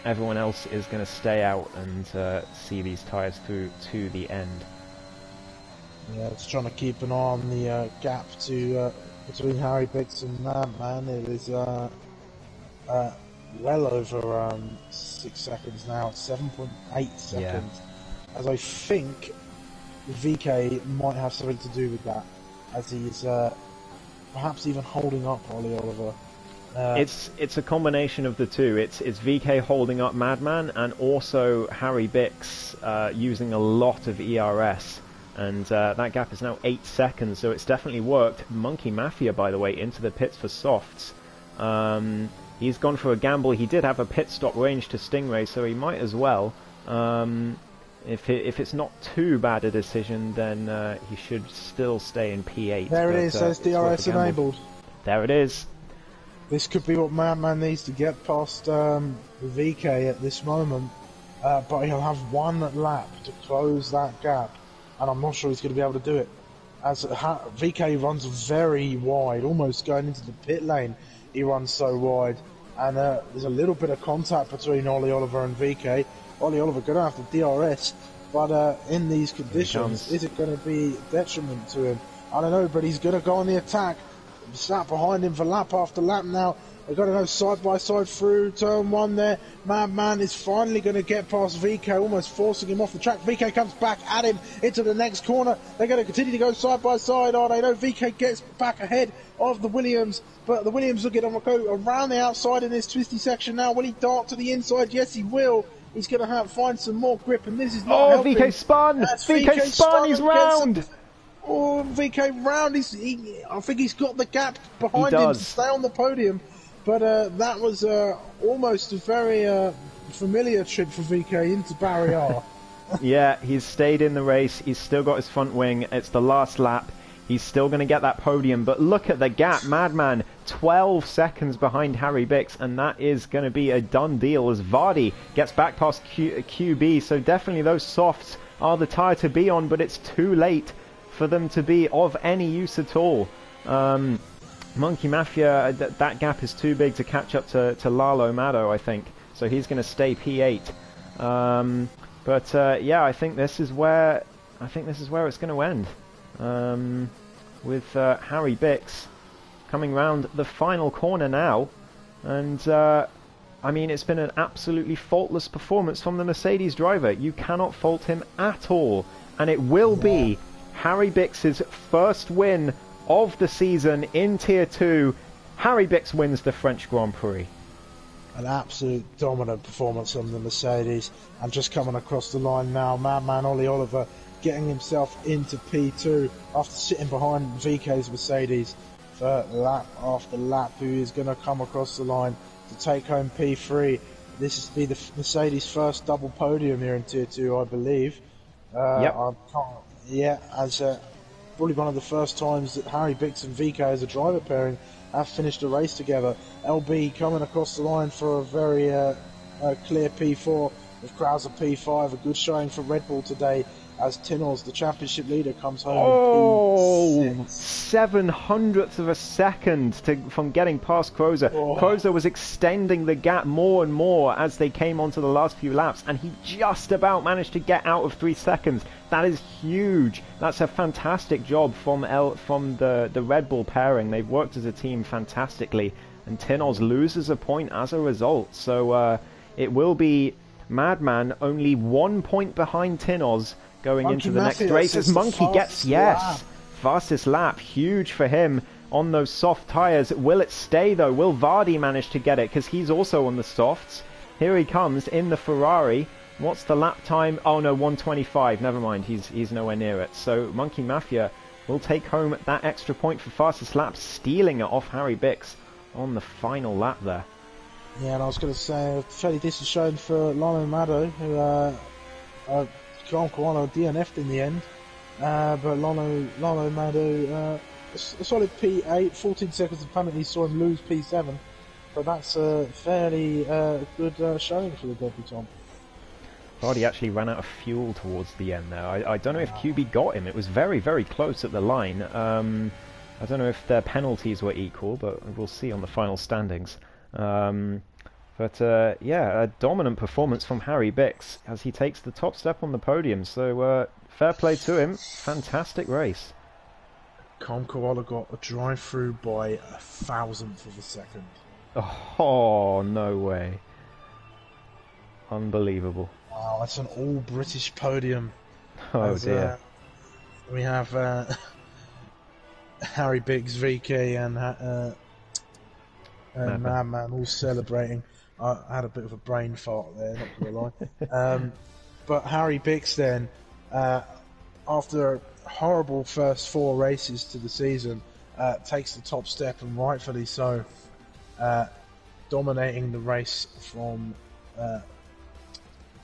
everyone else is going to stay out and see these tyres through to the end. Yeah, it's trying to keep an eye on the gap to between Harry Bix and Madman. It is well over 6 seconds now. It's 7.8 seconds. Yeah. As I think VK might have something to do with that, as he's perhaps even holding up Ollie Oliver. It's a combination of the two. It's VK holding up Madman, and also Harry Bix using a lot of ERS. And that gap is now 8 seconds, so it's definitely worked. Monkey Mafia, by the way, into the pits for softs. He's gone for a gamble. He did have a pit stop range to Stingray, so he might as well. If it's not too bad a decision, then he should still stay in P8. There it is, says DRS enabled. There it is. This could be what Madman needs to get past VK at this moment. But he'll have 1 lap to close that gap. And I'm not sure he's going to be able to do it, as VK runs very wide, almost going into the pit lane. He runs so wide, and there's a little bit of contact between Ollie Oliver and VK. Ollie Oliver going to have to DRS, but in these conditions, is it going to be a detriment to him? I don't know, but he's going to go on the attack. Sat behind him for lap after lap now. They're going to go side by side through turn 1 there. Madman is finally going to get past VK, almost forcing him off the track. VK comes back at him into the next corner. They're going to continue to go side by side, are they? No, VK gets back ahead of the Williams, but the Williams are going to go around the outside in this twisty section now. Will he dart to the inside? Yes, he will. He's going to find some more grip, and this is not helping. VK spun! VK spun! He's round! Oh, VK round. I think he's got the gap behind him to stay on the podium. But that was almost a very familiar trick for VK into barrier. Yeah, he's stayed in the race. He's still got his front wing. It's the last lap. He's still going to get that podium. But look at the gap. Madman, 12 seconds behind Harry Bix. And that is going to be a done deal as Vardy gets back past QB. So definitely those softs are the tyre to be on. But it's too late for them to be of any use at all. Monkey Mafia, that gap is too big to catch up to Lalo Mado, I think. So he's going to stay P8. Yeah, I think this is where it's going to end. With Harry Bix coming round the final corner now, and I mean, it's been an absolutely faultless performance from the Mercedes driver. You cannot fault him at all, and it will be Harry Bix's first win of the season in Tier 2. Harry Bix wins the French Grand Prix. An absolute dominant performance from the Mercedes, and just coming across the line now, Madman Ollie Oliver getting himself into P2 after sitting behind VK's Mercedes for lap after lap, who is going to come across the line to take home P3. This is to be the Mercedes' first double podium here in Tier 2, I believe. As probably one of the first times that Harry Bix and VK as a driver pairing have finished a race together. LB coming across the line for a very clear P4 with Krauser P5. A good showing for Red Bull today as Tinoz, the championship leader, comes home in P6. 700ths of a second from getting past Krauser. Krauser was extending the gap more and more as they came onto the last few laps, and he just about managed to get out of 3 seconds. That is huge. That's a fantastic job from the Red Bull pairing. They've worked as a team fantastically, and Tinoz loses a point as a result. So it will be Madman only 1 point behind Tinoz going into the next race as Monkey gets fastest lap. Huge for him on those soft tyres. Will it stay though? Will Vardy manage to get it? Because he's also on the softs. Here he comes in the Ferrari. What's the lap time? Oh no, 1:25. Never mind, he's nowhere near it. So Monkey Mafia will take home that extra point for fastest lap, stealing it off Harry Bix on the final lap there. Yeah, and I was going to say, a fairly decent showing for Lalo Mado, who Koano DNF'd in the end. But Lalo Mado, a solid P8, 14 seconds of penalty, saw him lose P7. But that's a fairly good showing for the debutant. Vardy actually ran out of fuel towards the end there. I don't know if QB got him. It was very, very close at the line. I don't know if their penalties were equal, but we'll see on the final standings. Yeah, a dominant performance from Harry Bix as he takes the top step on the podium. So fair play to him. Fantastic race. Com Koala got a drive-through by 1,000th of a second. Oh, no way. Unbelievable. Wow, that's an all-British podium. Oh dear. We have Harry Bix, VK and Madman all celebrating. I had a bit of a brain fart there, not gonna lie. But Harry Bix then, after a horrible first 4 races to the season, takes the top step, and rightfully so, dominating the race from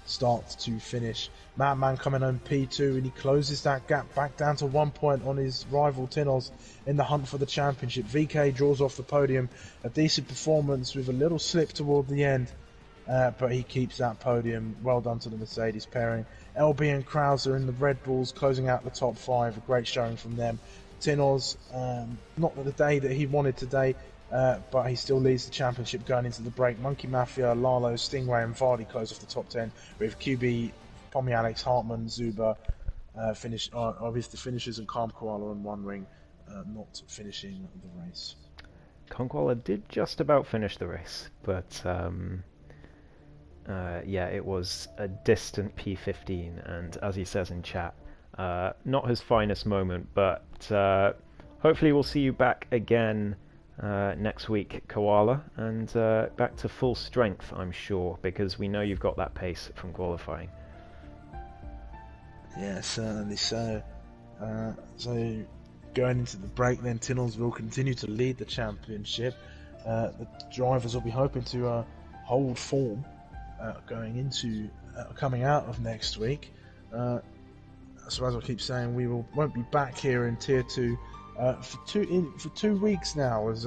start to finish. Madman coming home P2, and he closes that gap back down to 1 point on his rival Tinoz in the hunt for the championship. VK draws off the podium, a decent performance with a little slip toward the end, but he keeps that podium. Well done to the Mercedes pairing. LB and Krauser in the Red Bulls closing out the top 5, a great showing from them. Tinoz, not the day that he wanted today, but he still leads the championship going into the break. Monkey Mafia, Lalo, Stingray and Vardy close off the top 10, with QB, Pommy Alex, Hartman, Zuba obviously finishers, and Calm Koala and One Ring not finishing the race. Conquala did just about finish the race, but yeah, it was a distant P15, and as he says in chat, not his finest moment, but hopefully we'll see you back again next week, Koala, and back to full strength, I'm sure, because we know you've got that pace from qualifying. Yeah, certainly so. So going into the break, then Tinnels will continue to lead the championship. The drivers will be hoping to hold form going into coming out of next week. So as I keep saying, we won't be back here in Tier 2 for 2 weeks now, as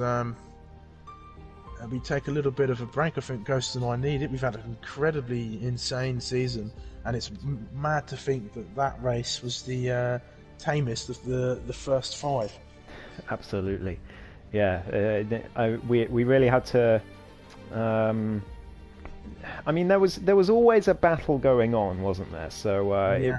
we take a little bit of a break. I think Ghost and I need it. We've had an incredibly insane season, and it's mad to think that race was the tamest of the first 5. Absolutely, yeah. We really had to. I mean, there was always a battle going on, wasn't there? So yeah.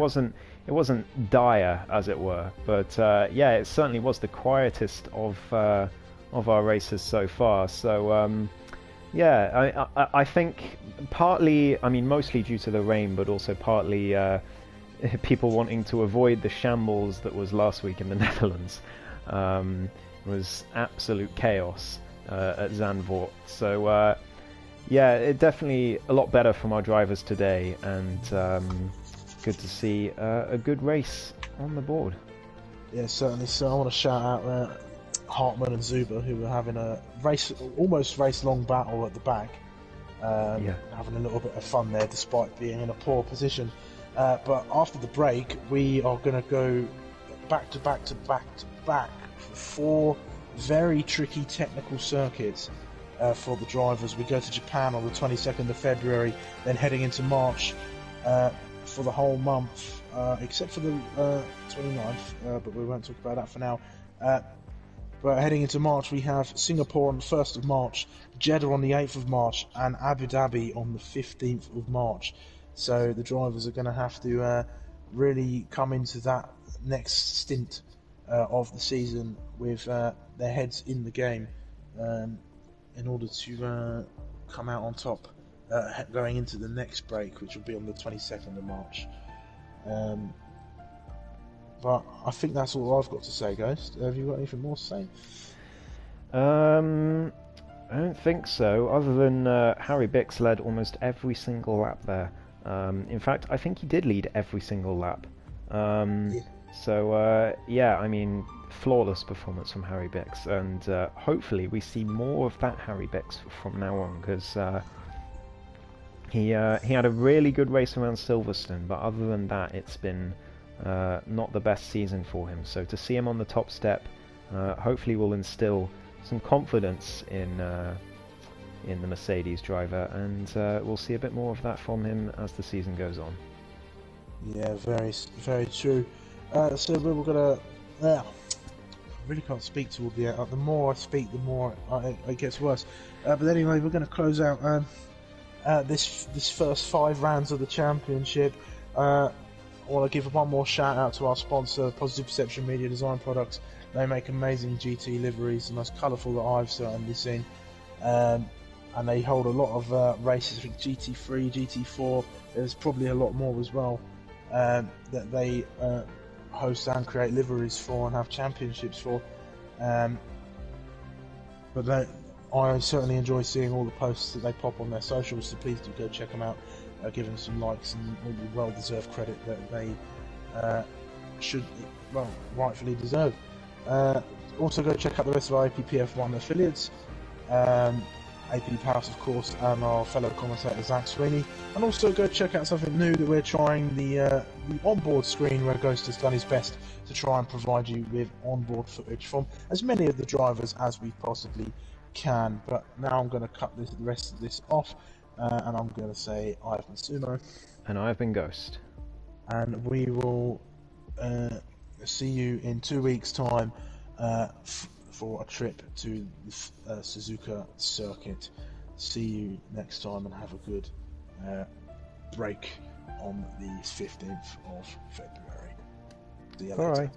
It wasn't dire, as it were, but yeah, it certainly was the quietest of our races so far. So yeah, I think partly, I mean, mostly due to the rain, but also partly people wanting to avoid the shambles that was last week in the Netherlands. It was absolute chaos at Zandvoort. So yeah, definitely a lot better from our drivers today, and good to see a good race on the board. Yeah, certainly. So I want to shout out Hartman and Zuber, who were having a almost race-long battle at the back, Yeah. having a little bit of fun there, despite being in a poor position. But after the break, we are going to go back to back for 4 very tricky technical circuits for the drivers. We go to Japan on the 22nd of February, then heading into March for the whole month, except for the 29th, but we won't talk about that for now. But heading into March, we have Singapore on the 1st of March, Jeddah on the 8th of March, and Abu Dhabi on the 15th of March. So the drivers are going to have to really come into that next stint of the season with their heads in the game in order to come out on top going into the next break, which will be on the 22nd of March. But I think that's all I've got to say, Ghost. Have you got anything more to say? I don't think so, other than Harry Bix led almost every single lap there. In fact, I think he did lead every single lap. Yeah. So, yeah, I mean, flawless performance from Harry Bix, and hopefully we see more of that Harry Bix from now on, because he had a really good race around Silverstone, but other than that, it's been not the best season for him. So to see him on the top step, hopefully will instill some confidence in the Mercedes driver, and we'll see a bit more of that from him as the season goes on. Yeah, very, very true. So we're gonna. I really can't speak toward the end. The more I speak, the more it gets worse. But anyway, we're going to close out this first 5 rounds of the championship. I want to give one more shout out to our sponsor, Positive Perception Media Design Products. They make amazing GT liveries, the most colourful that I've certainly seen. And they hold a lot of races. I think GT3, GT4. There's probably a lot more as well that they host and create liveries for and have championships for. But I certainly enjoy seeing all the posts that they pop on their socials, so please do go check them out, give them some likes and all the well-deserved credit that they should, well, rightfully deserve. Also go check out the rest of our APPF1 affiliates, AP House, of course, and our fellow commentator Zach Sweeney, and also go check out something new that we're trying, the onboard screen, where Ghost has done his best to try and provide you with onboard footage from as many of the drivers as we possibly can. But now I'm going to cut the rest of this off, and I'm going to say I've been Sumo, and I've been Ghost, and we will see you in 2 weeks' time for a trip to the Suzuka circuit. See you next time, and have a good break on the 15th of February. See you later. Bye.